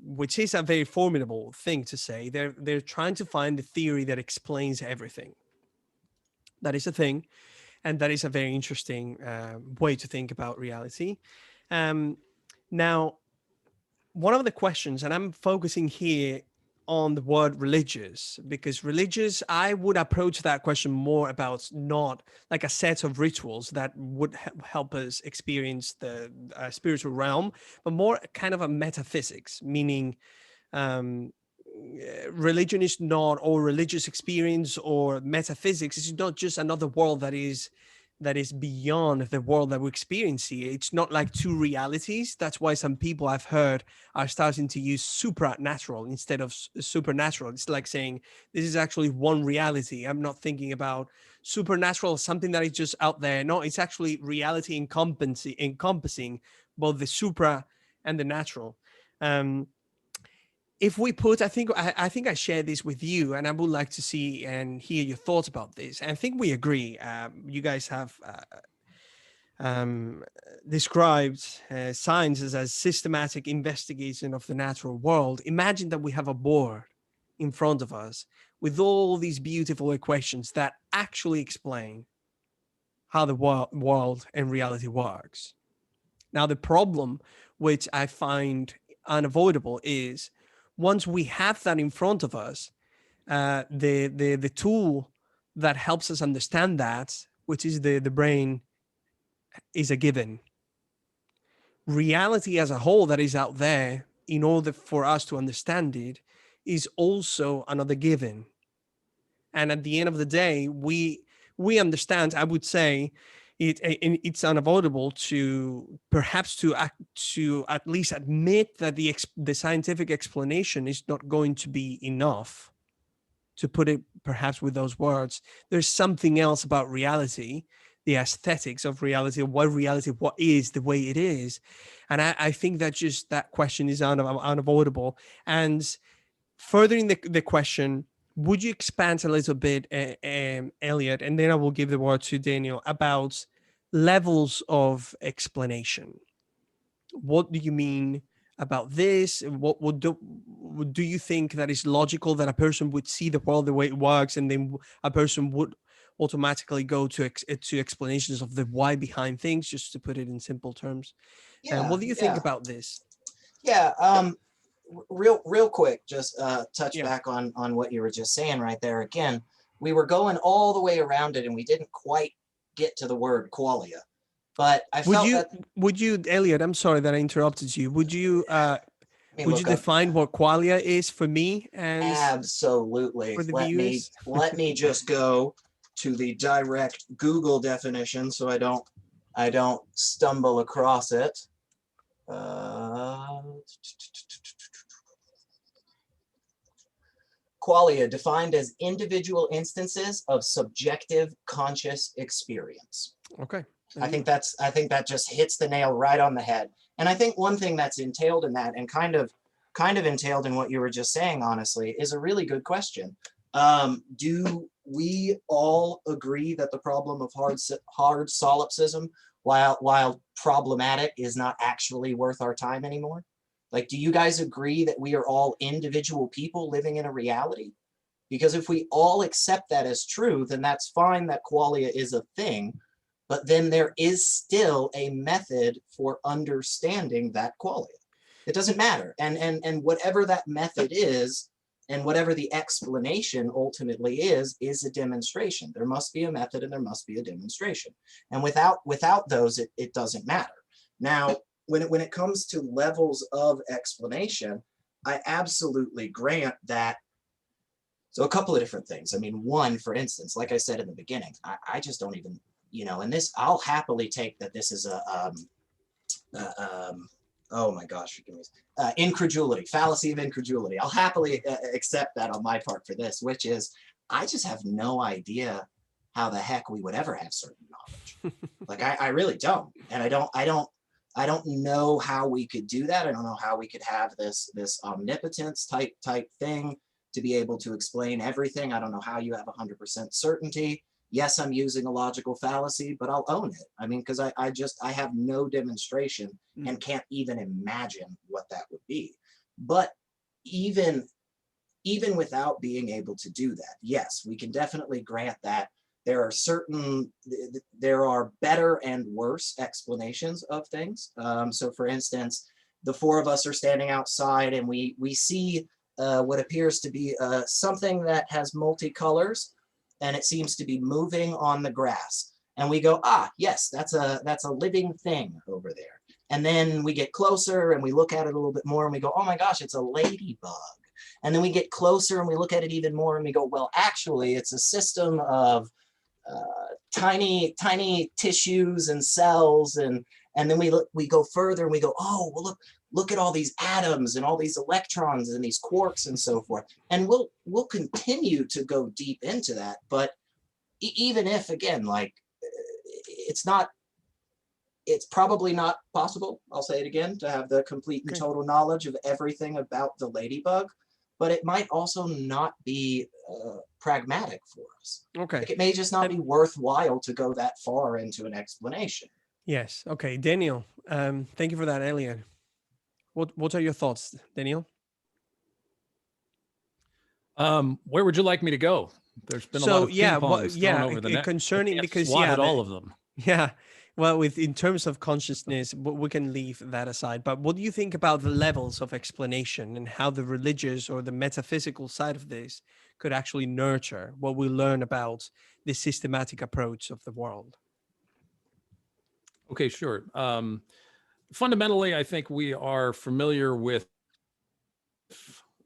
which is a very formidable thing to say, they're trying to find the theory that explains everything. That is a thing, and that is a very interesting way to think about reality. Now, one of the questions, and I'm focusing here on the word religious, because religious, I would approach that question more about not like a set of rituals that would help us experience the spiritual realm, but more kind of a metaphysics, meaning religion is not, or religious experience or metaphysics is not just another world that is beyond the world that we experience here. It's not like two realities. That's why some people I've heard are starting to use supernatural instead of supernatural. It's like saying this is actually one reality. I'm not thinking about supernatural as something that is just out there. No, it's actually reality encompassing both the supra and the natural. If we put, I think I shared this with you, and I would like to see and hear your thoughts about this. And I think we agree. You guys have described science as a systematic investigation of the natural world. Imagine that we have a board in front of us with all these beautiful equations that actually explain how the world and reality works. Now, the problem, which I find unavoidable, is once we have that in front of us, the tool that helps us understand that, which is the brain, is a given. Reality as a whole that is out there, in order for us to understand it, is also another given. And at the end of the day, we understand, I would say, it's unavoidable to perhaps to at least admit that the scientific explanation is not going to be enough. To put it perhaps with those words, there's something else about reality, the aesthetics of reality, what is the way it is. And I think that just that question is unavoidable. And furthering the question, would you expand a little bit, Elliot, and then I will give the word to Daniel, about levels of explanation? What do you mean about this? What do you think that is logical, that a person would see the world the way it works, and then a person would automatically go to explanations of the why behind things, just to put it in simple terms? And what do you think about this? Yeah. Real quick, just touch back on what you were just saying right there. Again, we were going all the way around it, and we didn't quite get to the word qualia. But I felt would you, Elliot? I'm sorry that I interrupted you. Would you define what qualia is for me? And absolutely. For the viewers? Let me just go to the direct Google definition so I don't stumble across it. Qualia, defined as individual instances of subjective conscious experience. Okay. I think that just hits the nail right on the head. And I think one thing that's entailed in that, and kind of entailed in what you were just saying, honestly, is a really good question. Do we all agree that the problem of hard solipsism, while problematic, is not actually worth our time anymore? Like, do you guys agree that we are all individual people living in a reality? Because if we all accept that as true, then that's fine that qualia is a thing. But then there is still a method for understanding that qualia. It doesn't matter. And whatever that method is, and whatever the explanation ultimately is a demonstration. There must be a method and there must be a demonstration. And without those, it doesn't matter. Now, when it comes to levels of explanation, I absolutely grant that. So a couple of different things. I mean, one, for instance, like I said in the beginning, I just don't even, and this, I'll happily take that this is oh my gosh, forgive me, incredulity, fallacy of incredulity. I'll happily accept that on my part for this, which is, I just have no idea how the heck we would ever have certain knowledge. Like, I really don't. And I don't know how we could do that. I don't know how we could have this omnipotence type thing to be able to explain everything. I don't know how you have 100% certainty. Yes, I'm using a logical fallacy, but I'll own it. I mean, because I have no demonstration and can't even imagine what that would be. But even without being able to do that, yes, we can definitely grant that there are better and worse explanations of things. So for instance, the four of us are standing outside and we see what appears to be something that has multicolors, and it seems to be moving on the grass. And we go, yes, that's a living thing over there. And then we get closer and we look at it a little bit more and we go, oh my gosh, it's a ladybug. And then we get closer and we look at it even more and we go, well, actually, it's a system of tiny tissues and cells. And then we go further and we go, oh, well, look at all these atoms and all these electrons and these quarks and so forth. And we'll continue to go deep into that. But even if, again, like, it's probably not possible, I'll say it again, to have the complete and total knowledge of everything about the ladybug, but it might also not be pragmatic for us. Okay. Like, it may just not be worthwhile to go that far into an explanation. Yes. Okay. Daniel, thank you for that, Elliot. What are your thoughts, Daniel? Where would you like me to go? There's been a lot So of ping pongs thrown over the net. concerning, I can't because swat at all of them. yeah, well, with in terms of consciousness, we can leave that aside. But what do you think about the levels of explanation and how the religious or the metaphysical side of this could actually nurture what we learn about the systematic approach of the world? Okay, sure. Fundamentally, I think we are familiar with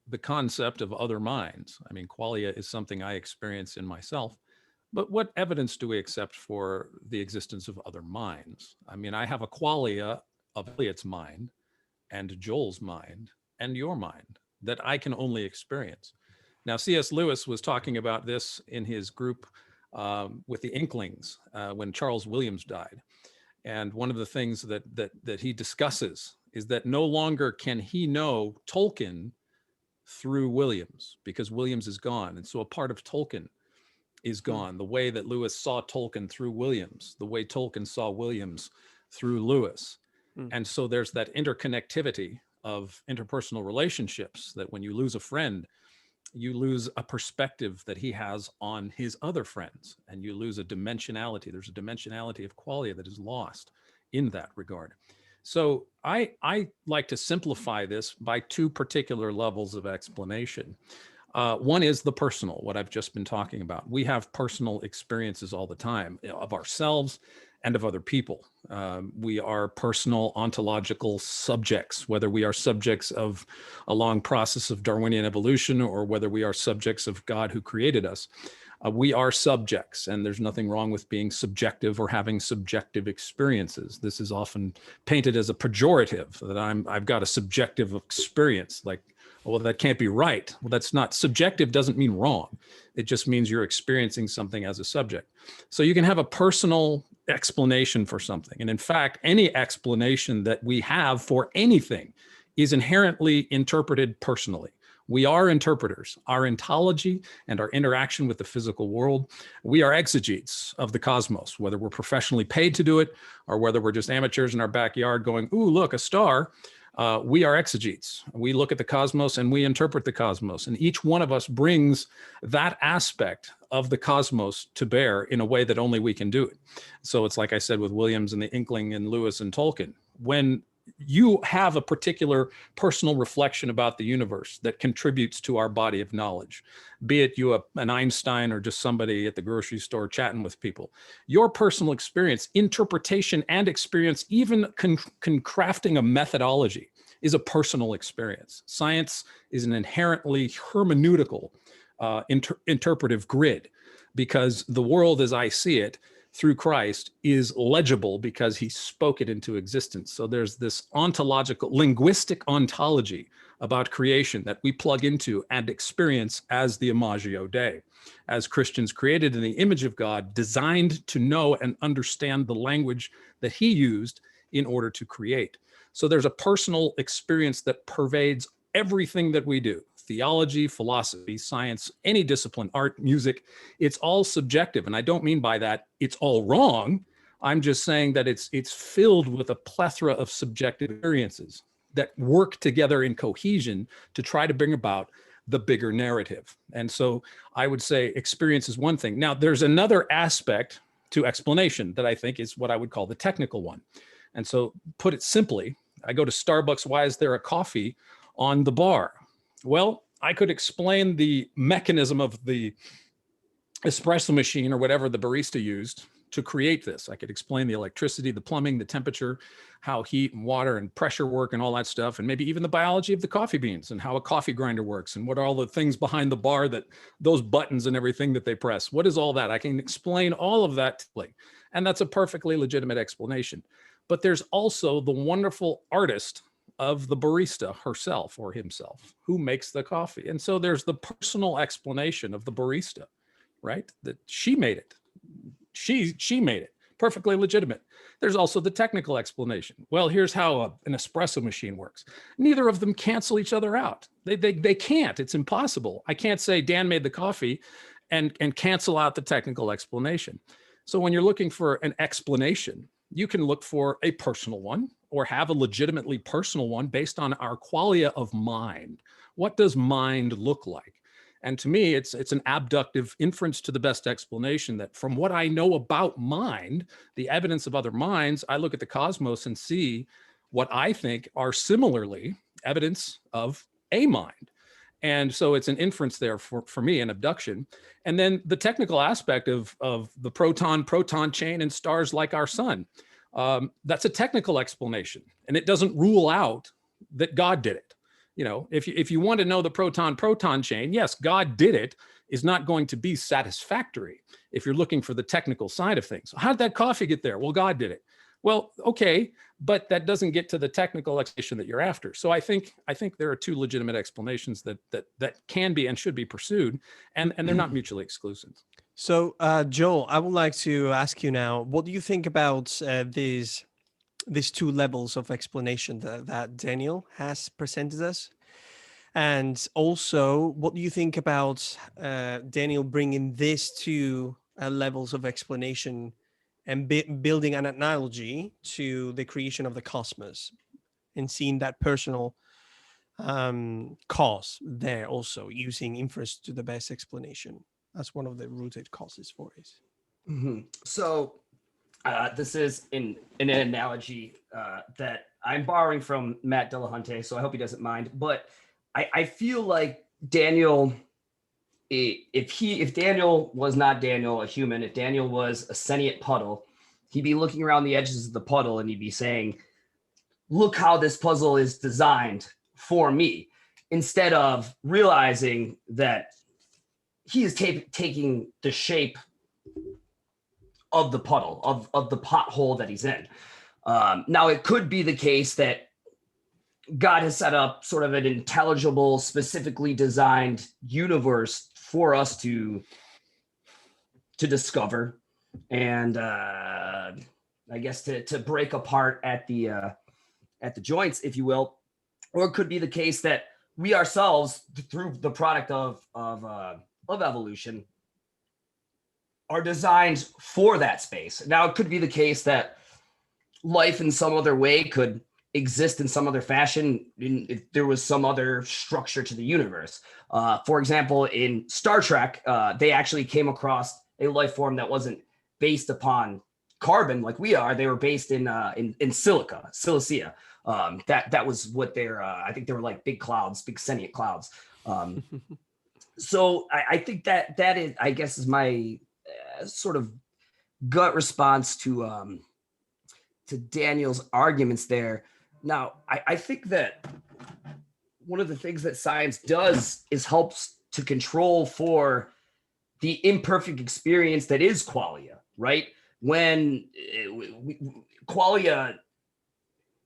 the concept of other minds. I mean, qualia is something I experience in myself, but what evidence do we accept for the existence of other minds? I mean, I have a qualia of Elliot's mind and Joel's mind and your mind that I can only experience. Now, C.S. Lewis was talking about this in his group with the Inklings when Charles Williams died. And one of the things that he discusses is that no longer can he know Tolkien through Williams, because Williams is gone. And so a part of Tolkien is gone. The way that Lewis saw Tolkien through Williams, the way Tolkien saw Williams through Lewis. And so there's that interconnectivity of interpersonal relationships that when you lose a friend, you lose a perspective that he has on his other friends, and you lose a dimensionality. There's a dimensionality of qualia that is lost in that regard. So I like to simplify this by two particular levels of explanation. One is the personal, what I've just been talking about. We have personal experiences all the time of ourselves and of other people. We are personal ontological subjects, whether we are subjects of a long process of Darwinian evolution or whether we are subjects of God who created us. We are subjects, and there's nothing wrong with being subjective or having subjective experiences. This is often painted as a pejorative, that I've got a subjective experience, like, well, that can't be right. Well, that's not, subjective doesn't mean wrong. It just means you're experiencing something as a subject. So you can have a personal explanation for something. And in fact, any explanation that we have for anything is inherently interpreted personally. We are interpreters. Our ontology and our interaction with the physical world, we are exegetes of the cosmos, whether we're professionally paid to do it or whether we're just amateurs in our backyard going, ooh, look, a star. We are exegetes. We look at the cosmos and we interpret the cosmos. And each one of us brings that aspect of the cosmos to bear in a way that only we can do it. So it's like I said with Williams and the Inkling and Lewis and Tolkien. When you have a particular personal reflection about the universe that contributes to our body of knowledge, be it you an Einstein or just somebody at the grocery store chatting with people, your personal experience, interpretation and experience, even crafting a methodology is a personal experience. Science is an inherently hermeneutical interpretive grid, because the world as I see it through Christ is legible because he spoke it into existence. So there's this ontological, linguistic ontology about creation that we plug into and experience as the Imago Dei, as Christians created in the image of God, designed to know and understand the language that he used in order to create. So there's a personal experience that pervades everything that we do. Theology, philosophy, science, any discipline, art, music, it's all subjective. And I don't mean by that it's all wrong. I'm just saying that it's filled with a plethora of subjective experiences that work together in cohesion to try to bring about the bigger narrative. And so I would say experience is one thing. Now, there's another aspect to explanation that I think is what I would call the technical one. And so put it simply, I go to Starbucks, why is there a coffee on the bar? Well, I could explain the mechanism of the espresso machine or whatever the barista used to create this. I could explain the electricity, the plumbing, the temperature, how heat and water and pressure work and all that stuff, and maybe even the biology of the coffee beans and how a coffee grinder works and what are all the things behind the bar, that those buttons and everything that they press. What is all that? I can explain all of that, and that's a perfectly legitimate explanation. But there's also the wonderful artist of the barista herself or himself who makes the coffee. And so there's the personal explanation of the barista, right? That she made it. She made it. Perfectly legitimate. There's also the technical explanation. Well, here's how an espresso machine works. Neither of them cancel each other out. They can't. It's impossible. I can't say Dan made the coffee and cancel out the technical explanation. So when you're looking for an explanation, you can look for a personal one or have a legitimately personal one based on our qualia of mind. What does mind look like? And to me, it's an abductive inference to the best explanation that from what I know about mind, the evidence of other minds, I look at the cosmos and see what I think are similarly evidence of a mind. And so it's an inference there for me, an abduction. And then the technical aspect of the proton chain and stars like our sun, that's a technical explanation. And it doesn't rule out that God did it. You know, if you want to know the proton chain, yes, God did it, is not going to be satisfactory if you're looking for the technical side of things. How did that coffee get there? Well, God did it. Well, okay, but that doesn't get to the technical explanation that you're after. So I think there are two legitimate explanations that can be and should be pursued, and they're not mutually exclusive. So, Joel, I would like to ask you now, what do you think about these two levels of explanation that Daniel has presented us? And also, what do you think about Daniel bringing these two levels of explanation and building an analogy to the creation of the cosmos and seeing that personal cause there, also using inference to the best explanation as one of the rooted causes for it? Mm-hmm. So this is an analogy that I'm borrowing from Matt Dillahunty, so I hope he doesn't mind. But I feel like Daniel, if Daniel was not Daniel, a human, if Daniel was a sentient puddle, he'd be looking around the edges of the puddle and he'd be saying, look how this puzzle is designed for me, instead of realizing that he is taking the shape of the puddle, of the pothole that he's in. Now, it could be the case that God has set up sort of an intelligible, specifically designed universe for us to discover, and I guess to break apart at the joints, if you will. Or it could be the case that we ourselves, through the product of evolution, are designed for that space. Now, it could be the case that life in some other way could exist in some other fashion if there was some other structure to the universe. For example, in Star Trek, they actually came across a life form that wasn't based upon carbon like we are. They were based in silicea. That was what their I think they were like big clouds, big sentient clouds. So I think that is, I guess, is my sort of gut response to Daniel's arguments there. Now, I think that one of the things that science does is helps to control for the imperfect experience that is qualia, right? When qualia,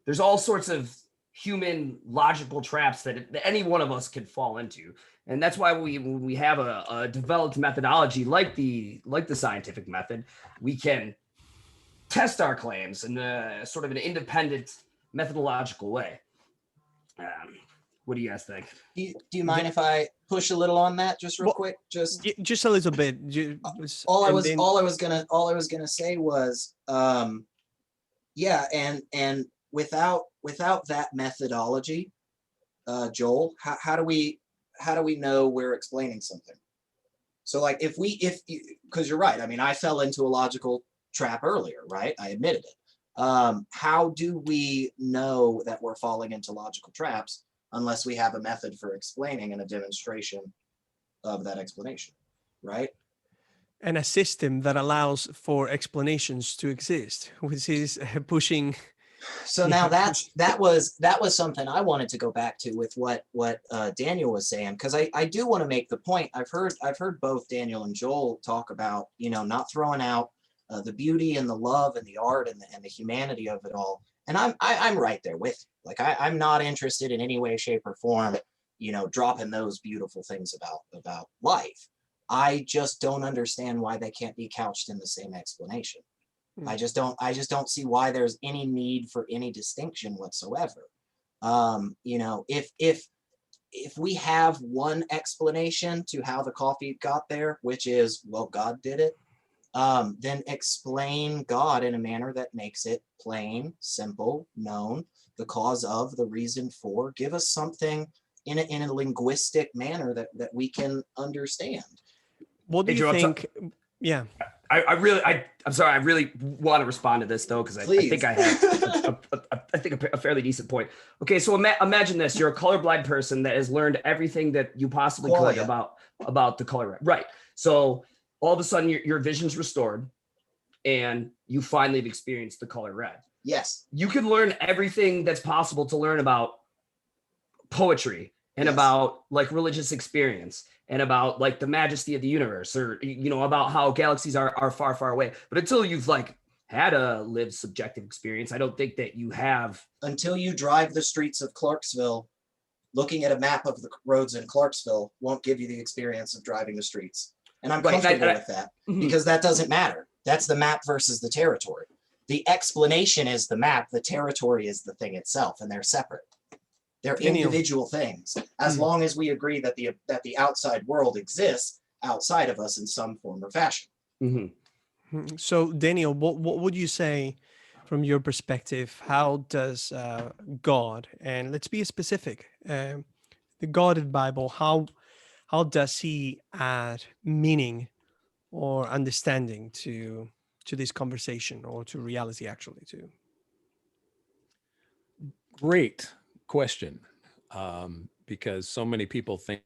there's all sorts of human logical traps that any one of us could fall into. And that's why when we have a developed methodology like the scientific method, we can test our claims in sort of an independent methodological way. What do you guys think? Do you mind if I push a little on that just real quick? Just a little bit. All I was gonna say was, yeah, and without that methodology, Joel, how do we know we're explaining something? So like if because you're right, I mean, I fell into a logical trap earlier, right? I admitted it. How do we know that we're falling into logical traps unless we have a method for explaining and a demonstration of that explanation, right? And a system that allows for explanations to exist, which is pushing. So now that was something I wanted to go back to with what Daniel was saying, because I do want to make the point. I've heard both Daniel and Joel talk about, not throwing out the beauty and the love and the art and the humanity of it all. And I'm right there with you. Like I'm not interested in any way, shape, or form, dropping those beautiful things about life. I just don't understand why they can't be couched in the same explanation. I just don't see why there's any need for any distinction whatsoever. If we have one explanation to how the coffee got there, which is, well, God did it, then explain God in a manner that makes it plain, simple, known, the cause of, the reason for. Give us something in a linguistic manner that we can understand. What do Hey, you Joe, think? Yeah. I'm sorry. I really want to respond to this though, because I think I have a fairly decent point. Okay, so imagine this: you're a colorblind person that has learned everything that you possibly could about the color red. Right. So all of a sudden, your vision's restored, and you finally have experienced the color red. Yes. You can learn everything that's possible to learn about poetry and about like religious experience and about like the majesty of the universe, or about how galaxies are far, far away. But until you've like had a lived subjective experience, I don't think that you have. Until you drive the streets of Clarksville, looking at a map of the roads in Clarksville won't give you the experience of driving the streets. And I'm comfortable with that, because that doesn't matter. That's the map versus the territory. The explanation is the map, the territory is the thing itself, and they're separate. They're individual things, as long as we agree that the outside world exists outside of us in some form or fashion. So, Daniel, what would you say from your perspective? How does God, and let's be specific, the God of the Bible, how does he add meaning or understanding to this conversation, or to reality, actually, too? Great question, because so many people think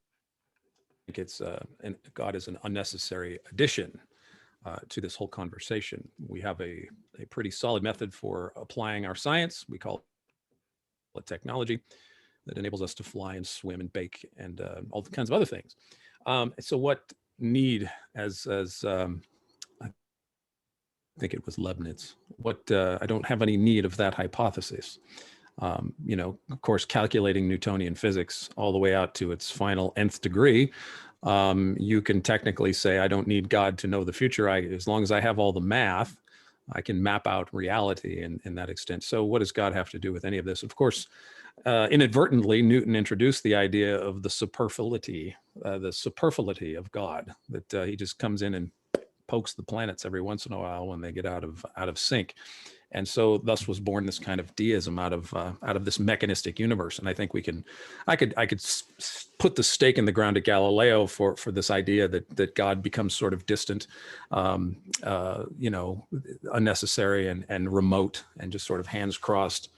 it's and God is an unnecessary addition to this whole conversation. We have a pretty solid method for applying our science. We call it technology, that enables us to fly and swim and bake and all kinds of other things. So what need, as I think it was Leibniz, I don't have any need of that hypothesis. Of course, calculating Newtonian physics all the way out to its final nth degree, you can technically say, I don't need God to know the future. As long as I have all the math, I can map out reality in that extent. So what does God have to do with any of this? Of course, inadvertently, Newton introduced the idea of the superfluity of God, that he just comes in and pokes the planets every once in a while when they get out of sync. And so thus was born this kind of deism out of this mechanistic universe. And I think I could put the stake in the ground at Galileo for this idea that God becomes sort of distant, unnecessary and remote, and just sort of hands crossed,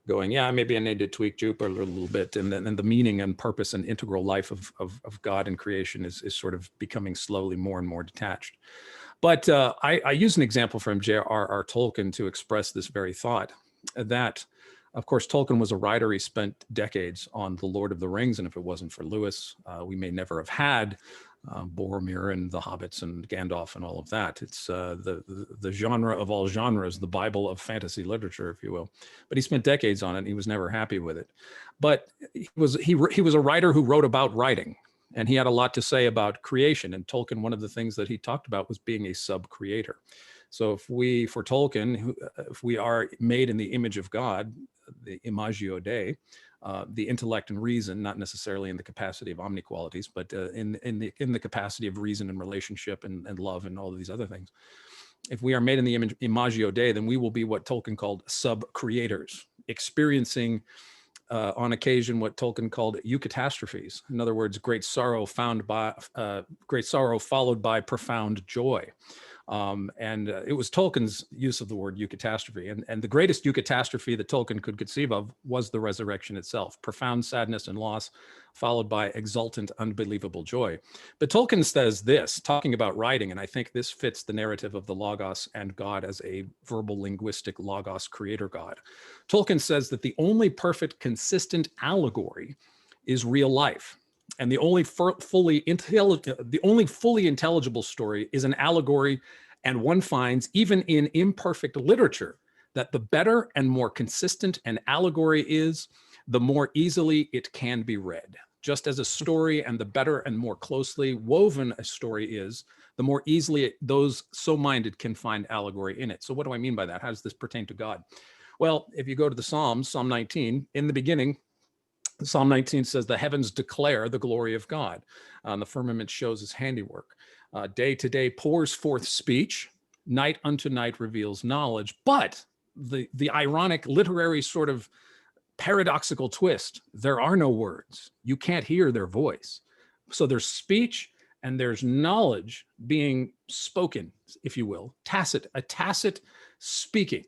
going, yeah, maybe I need to tweak Jupiter a little bit. And then the meaning and purpose and integral life of God and creation is sort of becoming slowly more and more detached. But I use an example from J.R.R. Tolkien to express this very thought, that, of course, Tolkien was a writer. He spent decades on The Lord of the Rings, and if it wasn't for Lewis, we may never have had Boromir and the Hobbits and Gandalf and all of that. It's the genre of all genres, the Bible of fantasy literature, if you will. But he spent decades on it, and he was never happy with it. But he was a writer who wrote about writing. And he had a lot to say about creation. And Tolkien, one of the things that he talked about was being a sub-creator. So for Tolkien, if we are made in the image of God, the imagio Dei, the intellect and reason, not necessarily in the capacity of omniqualities, but in the capacity of reason and relationship and love and all of these other things. If we are made in the imagio Dei, then we will be what Tolkien called sub-creators, experiencing on occasion what Tolkien called eucatastrophes. In other words, great sorrow followed by profound joy. And it was Tolkien's use of the word eucatastrophe. And the greatest eucatastrophe that Tolkien could conceive of was the resurrection itself, profound sadness and loss, followed by exultant, unbelievable joy. But Tolkien says this, talking about writing, and I think this fits the narrative of the Logos and God as a verbal linguistic Logos creator God. Tolkien says that the only perfect, consistent allegory is real life. And the only fully intelligible story is an allegory, and one finds, even in imperfect literature, that the better and more consistent an allegory is, the more easily it can be read. Just as a story, and the better and more closely woven a story is, the more easily those so minded can find allegory in it. So what do I mean by that? How does this pertain to God? Well, if you go to the Psalms, Psalm 19, in the beginning, Psalm 19 says, the heavens declare the glory of God. The firmament shows his handiwork. Day to day pours forth speech. Night unto night reveals knowledge. But the ironic literary sort of Paradoxical twist, there are no words. You can't hear their voice. So there's speech and there's knowledge being spoken, if you will, a tacit speaking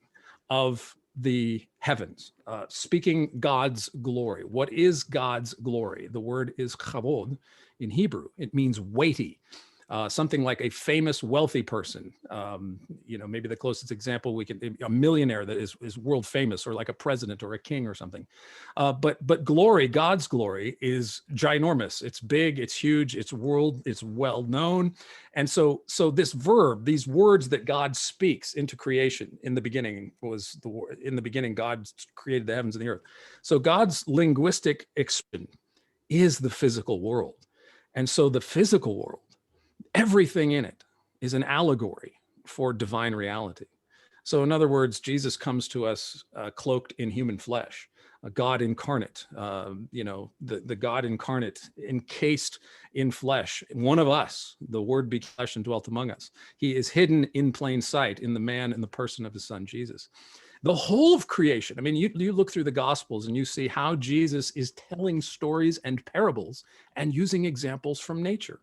of the heavens, speaking God's glory. What is God's glory? The word is chavod in Hebrew. It means weighty. Something like a famous wealthy person, maybe the closest example we can, a millionaire that is world famous, or like a president or a king or something. But glory, God's glory, is ginormous. It's big, it's huge, it's well known. And so this verb, these words that God speaks into creation in the beginning in the beginning, God created the heavens and the earth. So God's linguistic expression is the physical world. And so the physical world, everything in it, is an allegory for divine reality. So in other words, Jesus comes to us cloaked in human flesh, a God incarnate, the God incarnate encased in flesh, one of us. The word became flesh and dwelt among us. He is hidden in plain sight in the man and the person of his son, Jesus. The whole of creation, I mean, you look through the Gospels and you see how Jesus is telling stories and parables and using examples from nature.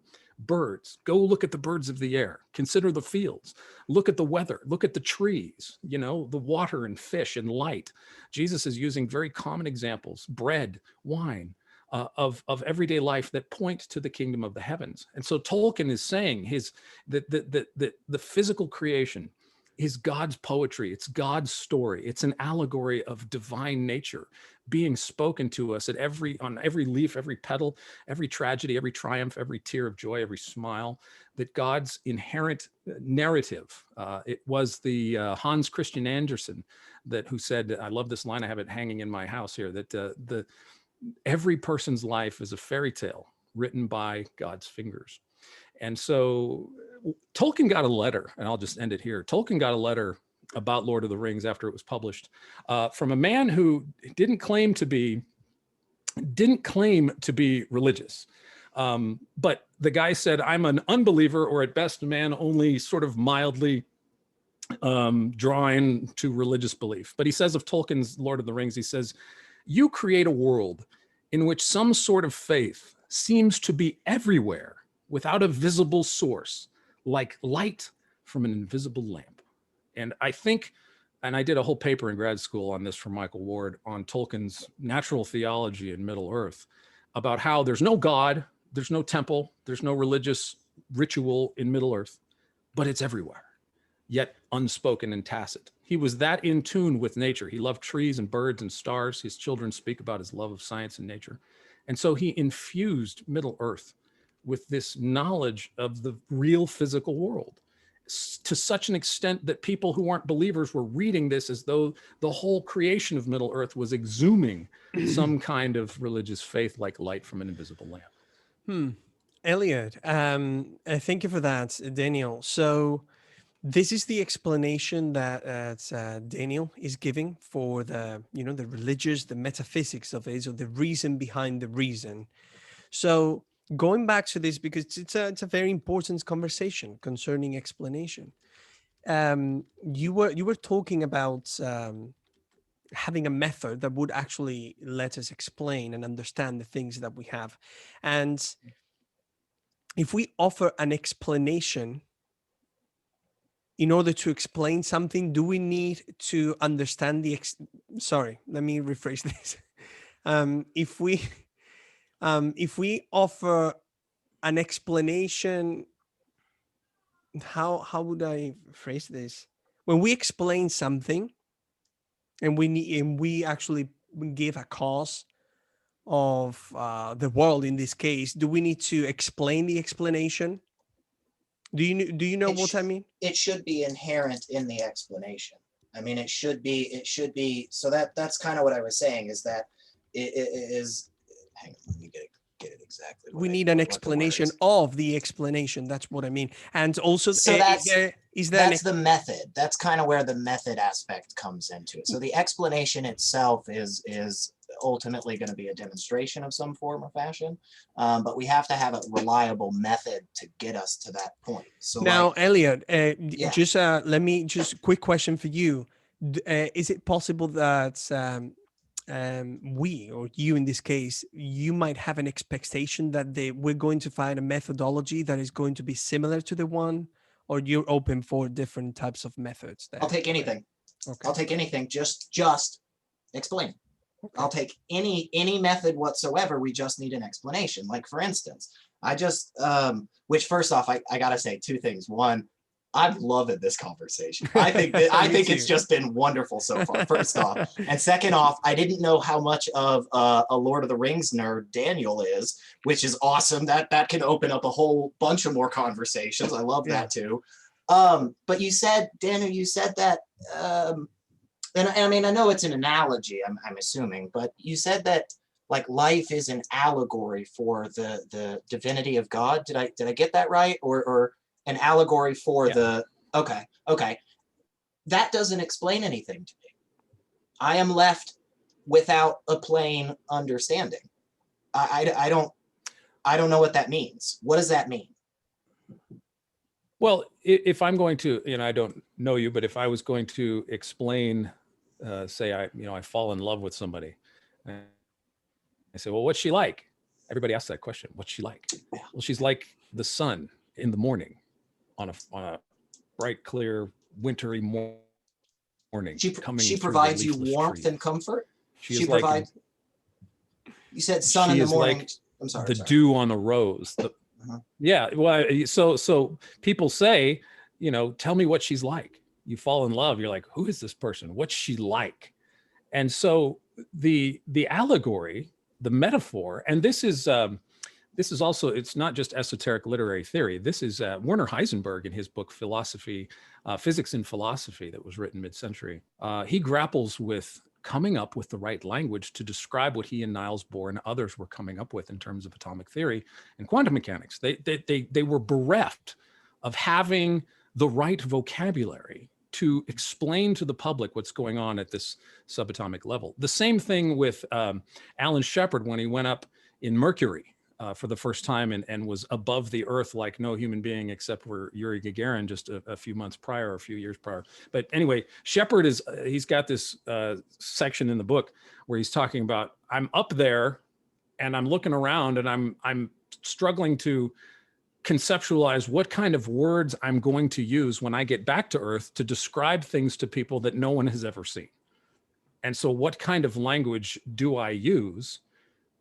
Birds, go look at the birds of the air, consider the fields, look at the weather, look at the trees, the water and fish and light. Jesus is using very common examples, bread, wine, of everyday life that point to the kingdom of the heavens. And so Tolkien is saying the physical creation is God's poetry. It's God's story. It's an allegory of divine nature being spoken to us on every leaf, every petal, every tragedy, every triumph, every tear of joy, every smile, that God's inherent narrative. It was the Hans Christian Andersen who said, I love this line, I have it hanging in my house here, that every person's life is a fairy tale written by God's fingers. And so Tolkien got a letter, and I'll just end it here. Tolkien got a letter about Lord of the Rings after it was published from a man who didn't claim to be religious. But the guy said, I'm an unbeliever, or at best a man only sort of mildly drawn to religious belief. But he says of Tolkien's Lord of the Rings, he says, you create a world in which some sort of faith seems to be everywhere without a visible source, like light from an invisible lamp. And I think, and I did a whole paper in grad school on this from Michael Ward on Tolkien's natural theology in Middle-earth, about how there's no God, there's no temple, there's no religious ritual in Middle-earth, but it's everywhere, yet unspoken and tacit. He was that in tune with nature. He loved trees and birds and stars. His children speak about his love of science and nature. And so he infused Middle-earth with this knowledge of the real physical world, to such an extent that people who aren't believers were reading this as though the whole creation of Middle-earth was exhuming some kind of religious faith like light from an invisible lamp. Elliot, thank you for that, Daniel. So this is the explanation that Daniel is giving for the religious, the metaphysics of it, or the reason behind the reason. So going back to this, because it's a very important conversation concerning explanation. You were talking about having a method that would actually let us explain and understand the things that we have. And if we offer an explanation in order to explain something, do we need to understand sorry, let me rephrase this. If we offer an explanation, how would I phrase this? When we explain something, and we actually give a cause of the world in this case, do we need to explain the explanation? Do you know what I mean? It should be inherent in the explanation. I mean, it should be. So that's kind of what I was saying, is that it is. Hang on, let me get it exactly. We need an explanation of the explanation. That's what I mean. And also, so that's the method. That's kind of where the method aspect comes into it. So the explanation itself is ultimately going to be a demonstration of some form or fashion, but we have to have a reliable method to get us to that point. So now, Elliot, just let me quick question for you. Is it possible that we, or you in this case, you might have an expectation that we're going to find a methodology that is going to be similar to the one, or you're open for different types of methods there? I'll take anything. Okay. I'll take anything. Just explain. Okay. I'll take any method whatsoever. We just need an explanation. Like, for instance, I just which, first off, I gotta say two things. One, I'm loving this conversation. I think it's just been wonderful so far, first off. And second off, I didn't know how much of a Lord of the Rings nerd Daniel is, which is awesome. That can open up a whole bunch of more conversations. I love that too. But you said, Daniel, that and I mean, I know it's an analogy, I'm assuming, but you said that like life is an allegory for the divinity of God. Did I get that right? Or an allegory for the, okay. That doesn't explain anything to me. I am left without a plain understanding. I don't know what that means. What does that mean? Well, if I'm going to, I don't know you, but if I was going to explain, say I fall in love with somebody, and I say, well, what's she like? Everybody asks that question. What's she like? Well, she's like the sun in the morning on a bright, clear, wintry morning. She provides you warmth and comfort. She provides. You said sun in the morning. Like I'm sorry. The dew on the rose. Yeah. Well, so people say, tell me what she's like. You fall in love. You're like, who is this person? What's she like? And so the allegory, the metaphor, and this is also, it's not just esoteric literary theory. This is Werner Heisenberg in his book, Physics in Philosophy, that was written mid-century. He grapples with coming up with the right language to describe what he and Niels Bohr and others were coming up with in terms of atomic theory and quantum mechanics. They were bereft of having the right vocabulary to explain to the public what's going on at this subatomic level. The same thing with Alan Shepard when he went up in Mercury for the first time and was above the Earth like no human being except for Yuri Gagarin just a few months prior, or a few years prior. But anyway, Shepard he's got this section in the book where he's talking about, I'm up there and I'm looking around and I'm struggling to conceptualize what kind of words I'm going to use when I get back to Earth to describe things to people that no one has ever seen. And so what kind of language do I use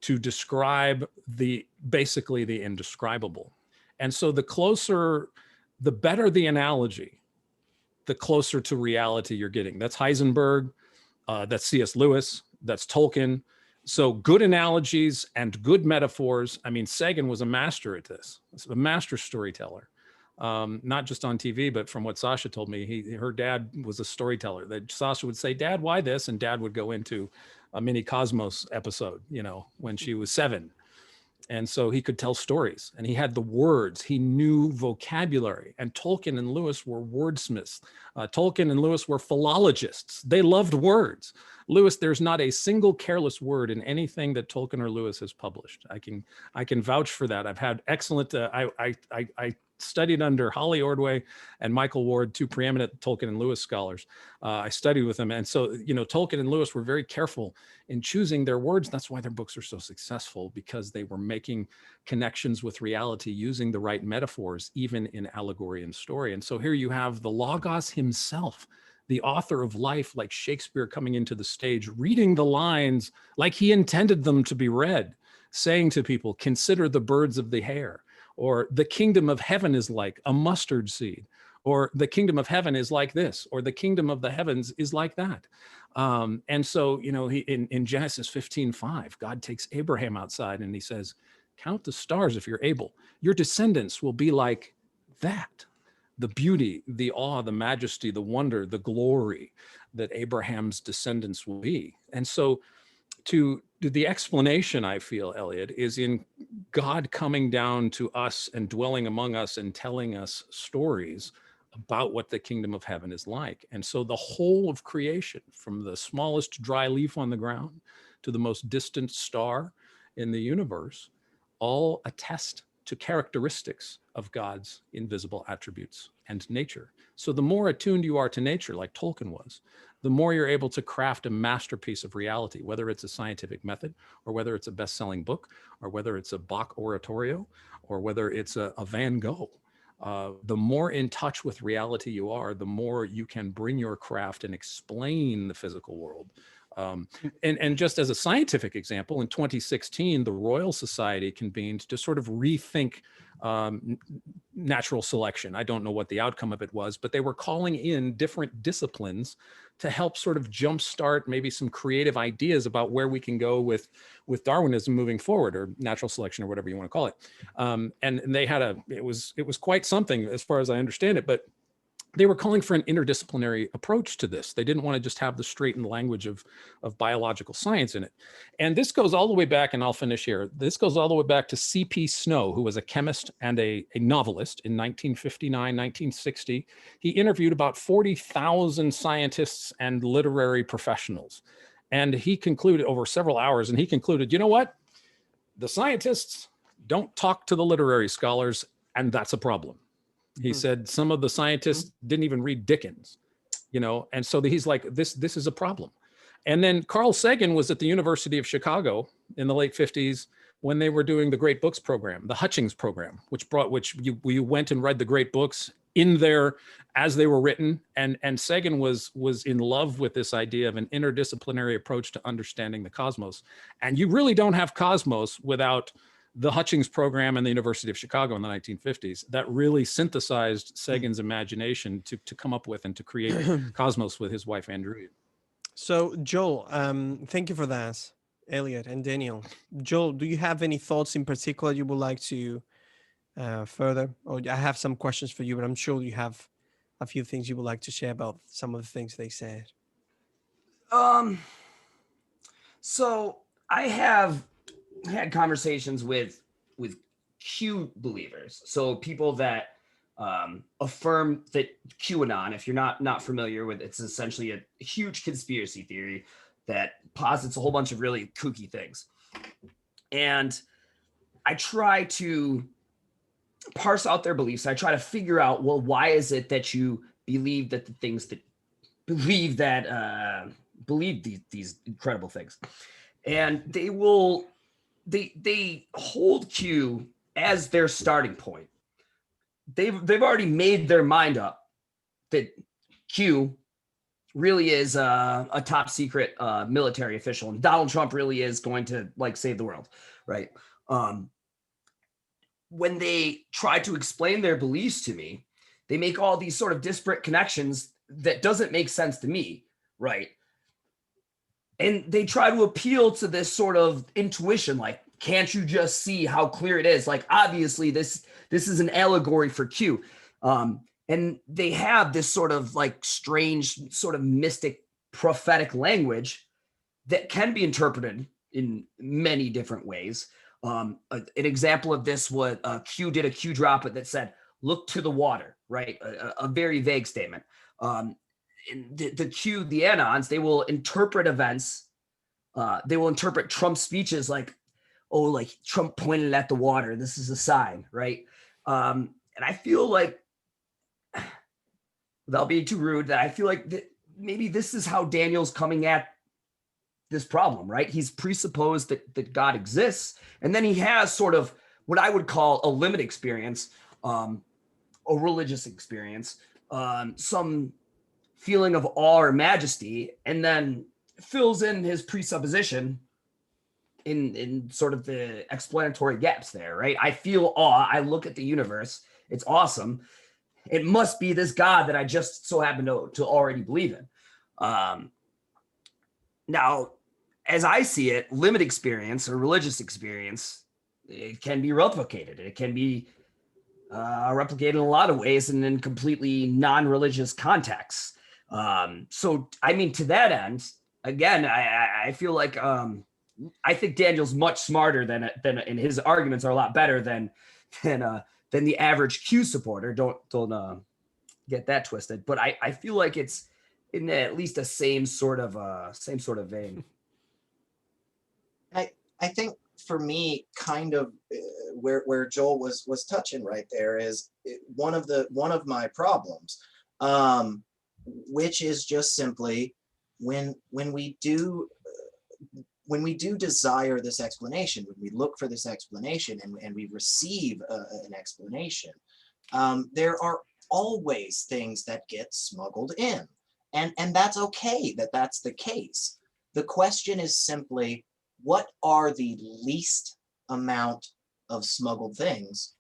to describe basically the indescribable? And so the better the analogy, the closer to reality you're getting. That's Heisenberg, that's C.S. Lewis, that's Tolkien. So good analogies and good metaphors. I mean, Sagan was a master at this, a master storyteller, not just on TV, but from what Sasha told me, her dad was a storyteller. That Sasha would say, Dad, why this? And Dad would go into a mini Cosmos episode, when she was 7. And so he could tell stories and he had the words, he knew vocabulary, and Tolkien and Lewis were wordsmiths. Tolkien and Lewis were philologists. They loved words. Lewis, there's not a single careless word in anything that Tolkien or Lewis has published. I can vouch for that. I've had excellent, I studied under Holly Ordway and Michael Ward, two preeminent Tolkien and Lewis scholars. I studied with them. And so, Tolkien and Lewis were very careful in choosing their words. That's why their books are so successful, because they were making connections with reality using the right metaphors, even in allegory and story. And so here you have the Logos himself, the author of life, like Shakespeare, coming into the stage, reading the lines like he intended them to be read, saying to people, consider the birds of the air, or the kingdom of heaven is like a mustard seed, or the kingdom of heaven is like this, or the kingdom of the heavens is like that. And so, he in Genesis 15:5, God takes Abraham outside and he says, count the stars if you're able. Your descendants will be like that. The beauty, the awe, the majesty, the wonder, the glory that Abraham's descendants will be. And so to the explanation, I feel, Elliot, is in God coming down to us and dwelling among us and telling us stories about what the kingdom of heaven is like. And so the whole of creation, from the smallest dry leaf on the ground to the most distant star in the universe, all attest to characteristics of God's invisible attributes and nature. So the more attuned you are to nature, like Tolkien was, the more you're able to craft a masterpiece of reality, whether it's a scientific method, or whether it's a best-selling book, or whether it's a Bach oratorio, or whether it's a Van Gogh. The more in touch with reality you are, the more you can bring your craft and explain the physical world. And just as a scientific example, in 2016, the Royal Society convened to sort of rethink natural selection. I don't know what the outcome of it was, but they were calling in different disciplines to help sort of jumpstart maybe some creative ideas about where we can go with Darwinism moving forward, or natural selection, or whatever you want to call it. And they had it was quite something as far as I understand it, but they were calling for an interdisciplinary approach to this. They didn't want to just have the straightened language of biological science in it. And this goes all the way back, and I'll finish here. This goes all the way back to C.P. Snow, who was a chemist and a novelist in 1959, 1960. He interviewed about 40,000 scientists and literary professionals. And he concluded over several hours, and he concluded, you know what? The scientists don't talk to the literary scholars, and that's a problem. He said some of the scientists didn't even read Dickens, and so he's like, this is a problem. And then Carl Sagan was at the University of Chicago in the late 50s when they were doing the Great Books program, the Hutchings program, which you went and read the great books in there as they were written. And Sagan was in love with this idea of an interdisciplinary approach to understanding the cosmos. And you really don't have cosmos without the Hutchings program and the University of Chicago in the 1950s that really synthesized Sagan's imagination to come up with and to create Cosmos with his wife, Andrea. So, Joel, thank you for that, Elliot and Daniel. Joel, do you have any thoughts in particular you would like to further? Or I have some questions for you, but I'm sure you have a few things you would like to share about some of the things they said. So I have had conversations with Q believers, so people that affirm that QAnon, if you're not familiar with, it's essentially a huge conspiracy theory that posits a whole bunch of really kooky things. And I try to parse out their beliefs. I try to figure out, well, why is it that you believe that the things that believe these incredible things? And they hold Q as their starting point. They've already made their mind up that Q really is a top secret military official, and Donald Trump really is going to save the world, right? When they try to explain their beliefs to me, they make all these sort of disparate connections that doesn't make sense to me, right? And they try to appeal to this sort of intuition, like, can't you just see how clear it is? Like, obviously this is an allegory for Q. And they have this sort of strange sort of mystic prophetic language that can be interpreted in many different ways. An example of this was Q did a Q drop that said, look to the water, right? A very vague statement. The Q, the Anons, they will interpret events. They will interpret Trump's speeches like Trump pointed at the water. This is a sign, right? And I feel like, without being too rude, that I feel like that maybe this is how Daniel's coming at this problem, right? He's presupposed that God exists, and then he has sort of what I would call a limit experience, a religious experience, some feeling of awe or majesty, and then fills in his presupposition in sort of the explanatory gaps there, right? I feel awe. I look at the universe. It's awesome. It must be this God that I just so happen to already believe in. Now, as I see it, limit experience or religious experience, it can be replicated. It can be replicated in a lot of ways and in completely non-religious contexts. So, I mean, to that end, again, I feel like I think Daniel's much smarter than and his arguments are a lot better than the average Q supporter. Don't get that twisted. But I feel like it's in at least a same sort of vein. I think for me, kind of where Joel was touching right there is one of my problems, which is just simply when we do desire this explanation, when we look for this explanation and we receive an explanation, there are always things that get smuggled in, and that's okay that that's the case. The question is simply, what are the least amount of smuggled things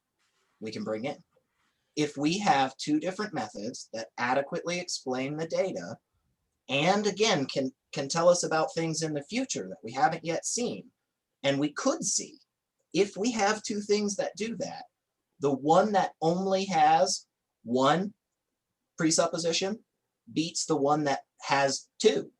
we can bring in? If we have two different methods that adequately explain the data, and again can tell us about things in the future that we haven't yet seen, and we could see, if we have two things that do that, the one that only has one presupposition beats the one that has two.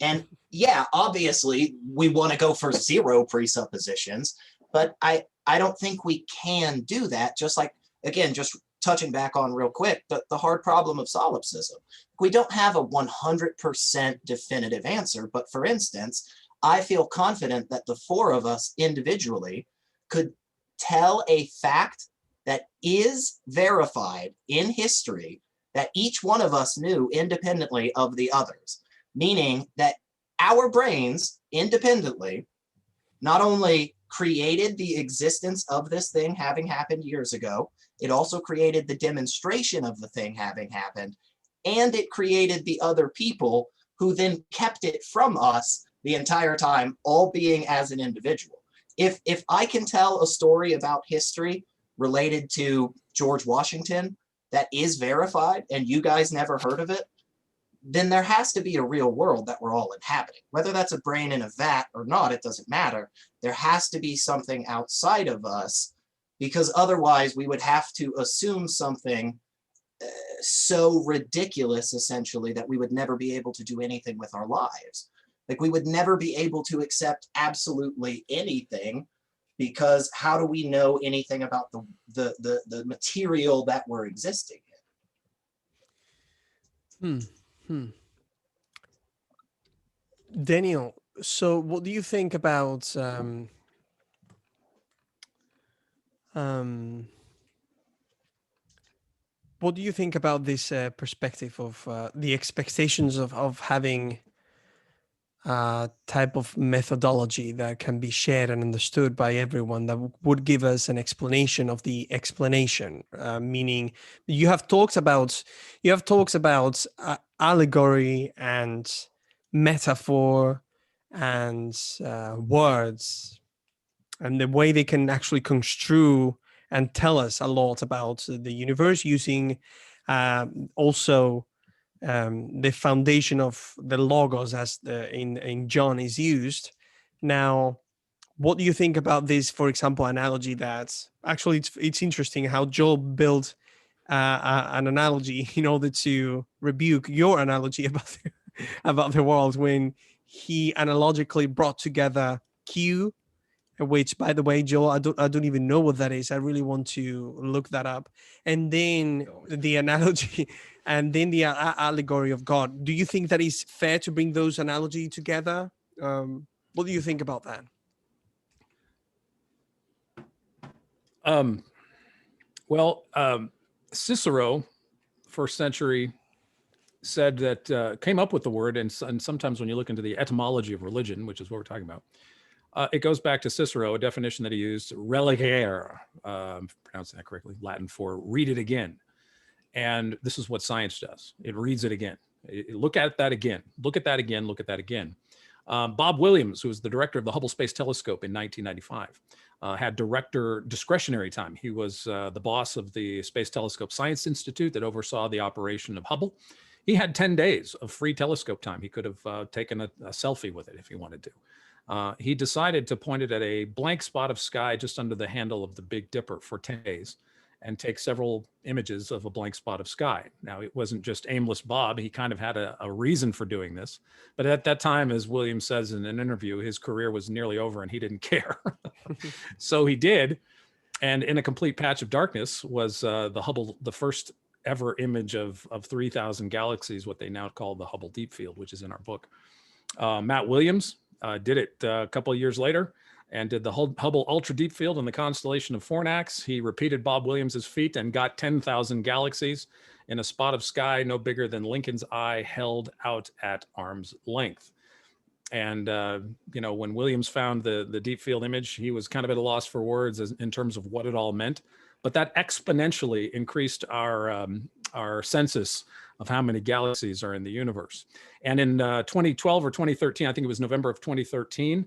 And yeah, obviously we want to go for zero presuppositions, but I don't think we can do that. Just like, again, just touching back on real quick, the hard problem of solipsism. We don't have a 100% definitive answer, but for instance, I feel confident that the four of us individually could tell a fact that is verified in history that each one of us knew independently of the others, meaning that our brains independently not only created the existence of this thing having happened years ago, it also created the demonstration of the thing having happened, and it created the other people who then kept it from us the entire time, all being as an individual. If I can tell a story about history related to George Washington that is verified and you guys never heard of it, then there has to be a real world that we're all inhabiting. Whether that's a brain in a vat or not, it doesn't matter. There has to be something outside of us, because otherwise we would have to assume something so ridiculous, essentially, that we would never be able to do anything with our lives. Like, we would never be able to accept absolutely anything, because how do we know anything about the material that we're existing in? Daniel, so what do you think about what do you think about this perspective of the expectations of having a type of methodology that can be shared and understood by everyone that would give us an explanation of the explanation? Meaning, you have talked about allegory and metaphor and words, and the way they can actually construe and tell us a lot about the universe, using also the foundation of the logos as in John is used. Now, what do you think about this, for example, analogy that actually it's interesting how Joel built an analogy in order to rebuke your analogy about the world, when he analogically brought together Q, which, by the way, Joel, I don't even know what that is. I really want to look that up. And then the analogy, and then the allegory of God. Do you think that is fair to bring those analogy together? What do you think about that? Cicero, first century, said that came up with the word, and sometimes when you look into the etymology of religion, which is what we're talking about, it goes back to Cicero, a definition that he used, religere, pronouncing that correctly, Latin for read it again. And this is what science does. It reads it again. Look at that again. Look at that again. Look at that again. Bob Williams, who was the director of the Hubble Space Telescope in 1995, had director discretionary time. He was the boss of the Space Telescope Science Institute that oversaw the operation of Hubble. He had 10 days of free telescope time. He could have taken a selfie with it if he wanted to. He decided to point it at a blank spot of sky just under the handle of the Big Dipper for 10 days and take several images of a blank spot of sky. Now, it wasn't just aimless Bob. He kind of had a reason for doing this. But at that time, as William says in an interview, his career was nearly over and he didn't care. So he did. And in a complete patch of darkness was the Hubble, the first ever image of 3,000 galaxies, what they now call the Hubble Deep Field, which is in our book. Matt Williams did it a couple of years later. and did the Hubble Ultra Deep Field in the constellation of Fornax. He repeated Bob Williams's feat and got 10,000 galaxies in a spot of sky no bigger than Lincoln's eye held out at arm's length. And, when Williams found the deep field image, he was kind of at a loss for words in terms of what it all meant. But that exponentially increased our census of how many galaxies are in the universe. And in 2012 or 2013, I think it was November of 2013,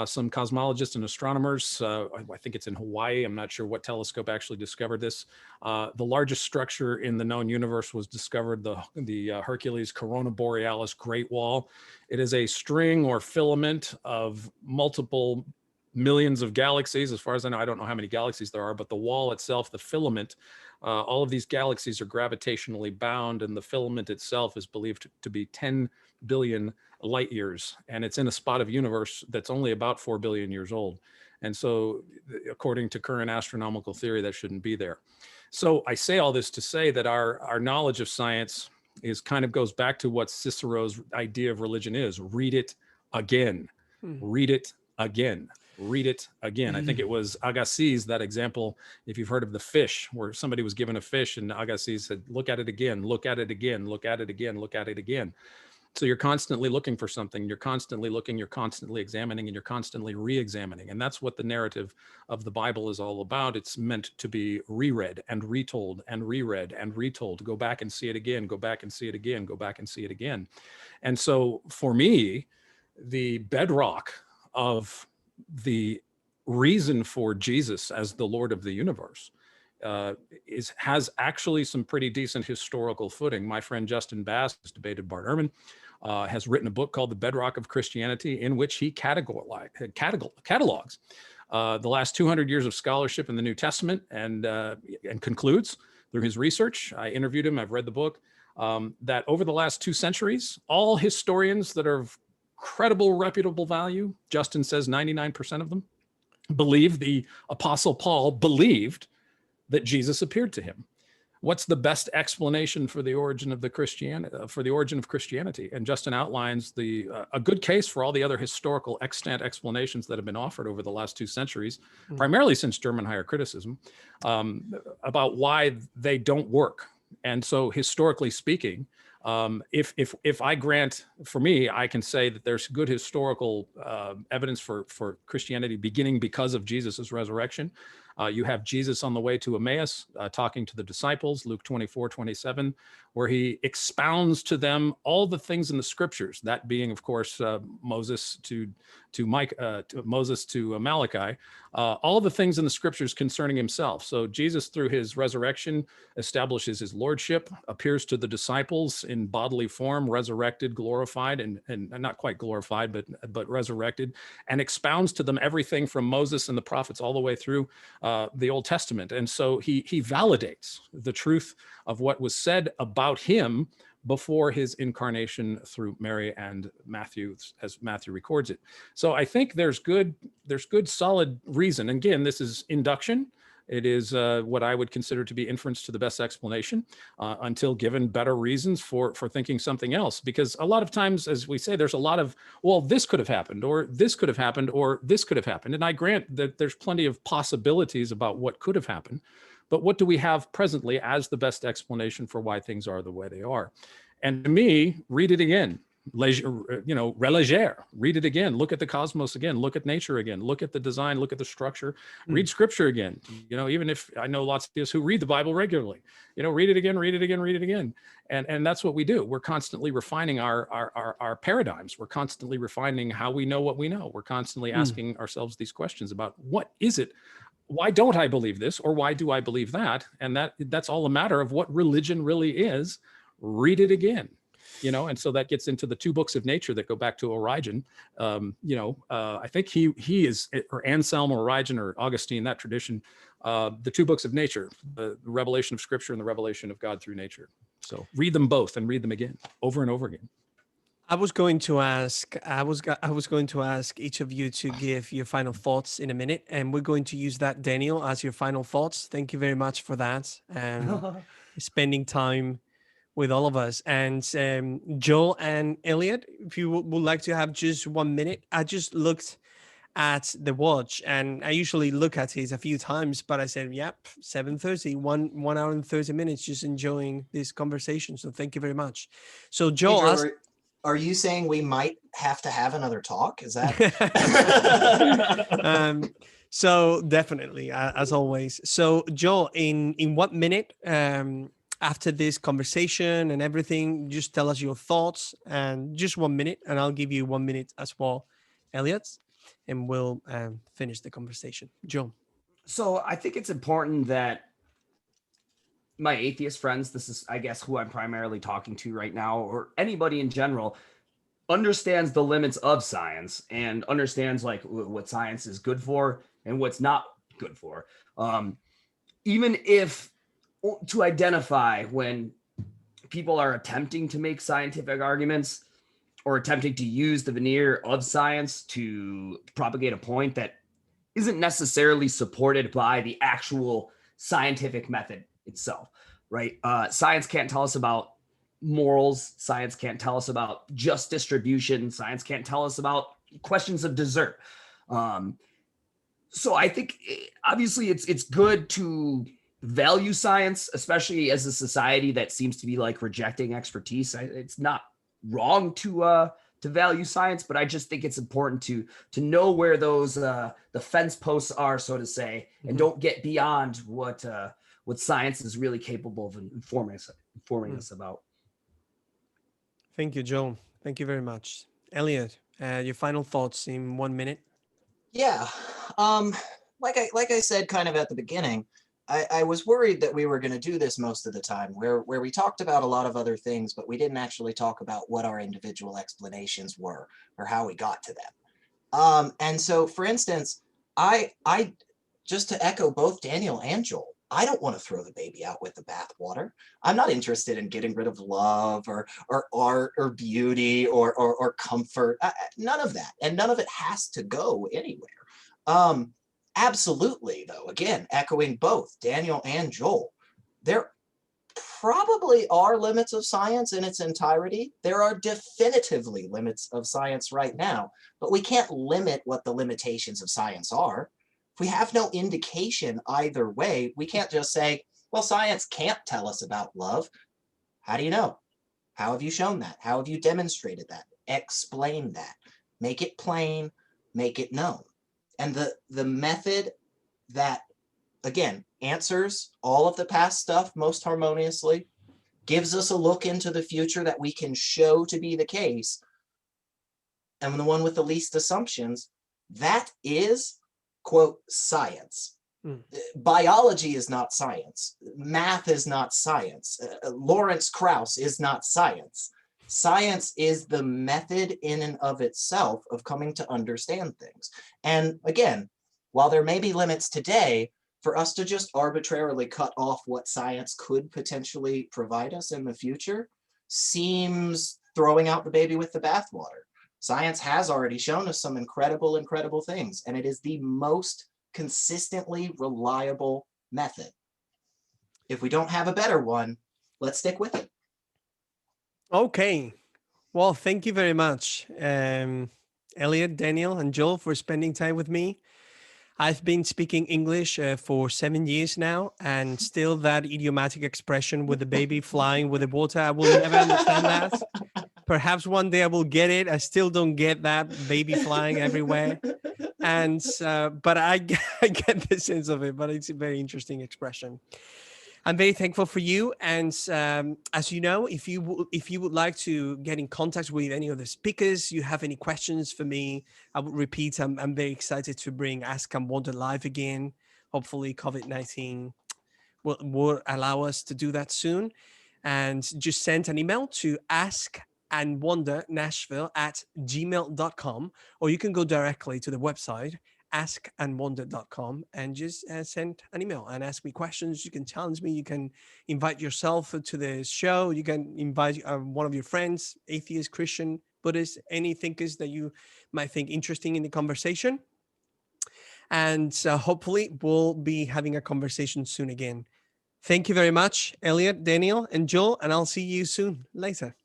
some cosmologists and astronomers, I think it's in Hawaii, I'm not sure what telescope actually discovered this. The largest structure in the known universe was discovered, the Hercules Corona Borealis Great Wall. It is a string or filament of multiple millions of galaxies. As far as I know, I don't know how many galaxies there are, but the wall itself, the filament, all of these galaxies are gravitationally bound, and the filament itself is believed to be 10 billion light years. And it's in a spot of universe that's only about 4 billion years old. And so according to current astronomical theory, that shouldn't be there. So I say all this to say that our knowledge of science goes back to what Cicero's idea of religion is. Read it again, read it again. Read it again. I think it was Agassiz, that example, if you've heard of the fish, where somebody was given a fish and Agassiz said, look at it again, look at it again, look at it again, look at it again. So you're constantly looking for something, you're constantly looking, you're constantly examining, and you're constantly re-examining. And that's what the narrative of the Bible is all about. It's meant to be reread and retold and reread and retold. Go back and see it again, go back and see it again, go back and see it again. And so for me, the bedrock of the reason for Jesus as the Lord of the universe has actually some pretty decent historical footing. My friend Justin Bass, who's debated Bart Ehrman, has written a book called The Bedrock of Christianity, in which he catalogs the last 200 years of scholarship in the New Testament, and concludes through his research. I interviewed him, I've read the book, that over the last 2 centuries, all historians that are of credible, reputable value, Justin says 99% of them, believe the Apostle Paul believed that Jesus appeared to him. What's the best explanation for the origin of Christianity? And Justin outlines a good case for all the other historical extant explanations that have been offered over the last 2 centuries, primarily since German higher criticism, about why they don't work. And so historically speaking, if I grant, for me, I can say that there's good historical evidence for Christianity beginning because of Jesus's resurrection. You have Jesus on the way to Emmaus talking to the disciples, Luke 24:27, where he expounds to them all the things in the scriptures, that being, of course, Moses to Malachi, all the things in the scriptures concerning himself. So Jesus, through his resurrection, establishes his lordship, appears to the disciples in bodily form, resurrected, glorified, and not quite glorified, but resurrected, and expounds to them everything from Moses and the prophets all the way through the Old Testament. And so he validates the truth of what was said about him before his incarnation through Mary and Matthew, as Matthew records it. So I think there's good solid reason. Again, this is induction. It is what I would consider to be inference to the best explanation until given better reasons for thinking something else. Because a lot of times, as we say, there's a lot of, well, this could have happened, or this could have happened, or this could have happened. And I grant that there's plenty of possibilities about what could have happened. But what do we have presently as the best explanation for why things are the way they are? And to me, read it again. Relégère, read it again, look at the cosmos again, look at nature again, look at the design, look at the structure, read scripture again. Even if I know lots of us who read the Bible regularly, read it again, read it again, read it again. And that's what we do. We're constantly refining our paradigms. We're constantly refining how we know what we know. We're constantly asking ourselves these questions about what is it? Why don't I believe this? Or why do I believe that? And that's all a matter of what religion really is. Read it again. And so that gets into the 2 books of nature that go back to Origen. I think he is, or Anselm or Origen or Augustine, that tradition, the 2 books of nature, the revelation of scripture and the revelation of God through nature. So read them both and read them again, over and over again. I was going to ask each of you to give your final thoughts in a minute, and we're going to use that, Daniel, as your final thoughts. Thank you very much for that, and spending time with all of us. And Joel and Elliot, if you would like to have just 1 minute. I just looked at the watch, and I usually look at it a few times, but I said, yep, 7:30, 1 hour and 30 minutes, just enjoying this conversation. So thank you very much. So Joel, Pedro, are you saying we might have to have another talk? Is that? So definitely, as always. So Joel, in 1 minute, after this conversation and everything, just tell us your thoughts, and just 1 minute, and I'll give you 1 minute as well, Elliot, and we'll finish the conversation. Joel. So I think it's important that my atheist friends, this is, I guess, who I'm primarily talking to right now, or anybody in general, understands the limits of science and understands like what science is good for and what's not good for. Even if to identify when people are attempting to make scientific arguments or attempting to use the veneer of science to propagate a point that isn't necessarily supported by the actual scientific method itself, right? Science can't tell us about morals. Science can't tell us about just distribution. Science can't tell us about questions of dessert. So I think obviously it's good to value science, especially as a society that seems to be like rejecting expertise. It's not wrong to value science, but I just think it's important to know where those the fence posts are, so to say, and don't get beyond what science is really capable of informing us about. Thank you, Joel. Thank you very much. Elliot, your final thoughts in 1 minute. Yeah. Like I said kind of at the beginning, I was worried that we were going to do this most of the time, where we talked about a lot of other things, but we didn't actually talk about what our individual explanations were or how we got to them. And so, for instance, I just to echo both Daniel and Joel, I don't want to throw the baby out with the bathwater. I'm not interested in getting rid of love or art or beauty or comfort. None of that. And none of it has to go anywhere. Absolutely, though, again, echoing both Daniel and Joel, there probably are limits of science in its entirety. There are definitively limits of science right now, but we can't limit what the limitations of science are. If we have no indication either way, we can't just say, well, science can't tell us about love. How do you know? How have you shown that? How have you demonstrated that? Explain that. Make it plain, make it known. And the method that, again, answers all of the past stuff most harmoniously, gives us a look into the future that we can show to be the case, and the one with the least assumptions, that is, quote, science. Biology is not science. Math is not science. Lawrence Krauss is not science. Science is the method in and of itself of coming to understand things. And again, while there may be limits today, for us to just arbitrarily cut off what science could potentially provide us in the future seems throwing out the baby with the bathwater. Science has already shown us some incredible, incredible things, and it is the most consistently reliable method. If we don't have a better one, let's stick with it. Okay. Well, thank you very much, Elliot, Daniel, and Joel, for spending time with me. I've been speaking English for 7 years now, and still that idiomatic expression with the baby flying with the water, I will never understand that. Perhaps one day I will get it. I still don't get that baby flying everywhere. And but I get the sense of it, but it's a very interesting expression. I'm very thankful for you. And as you know, if you would like to get in contact with any of the speakers, you have any questions for me, I would repeat, I'm very excited to bring Ask and Wonder live again. Hopefully COVID-19 will allow us to do that soon. And just send an email to askandwondernashville@gmail.com, or you can go directly to the website askandwonder.com and just send an email and ask me questions. You can challenge me. You can invite yourself to the show. You can invite one of your friends, atheist, Christian, Buddhist, any thinkers that you might think interesting in the conversation. And hopefully we'll be having a conversation soon again. Thank you very much, Elliot, Daniel, and Joel, and I'll see you soon later.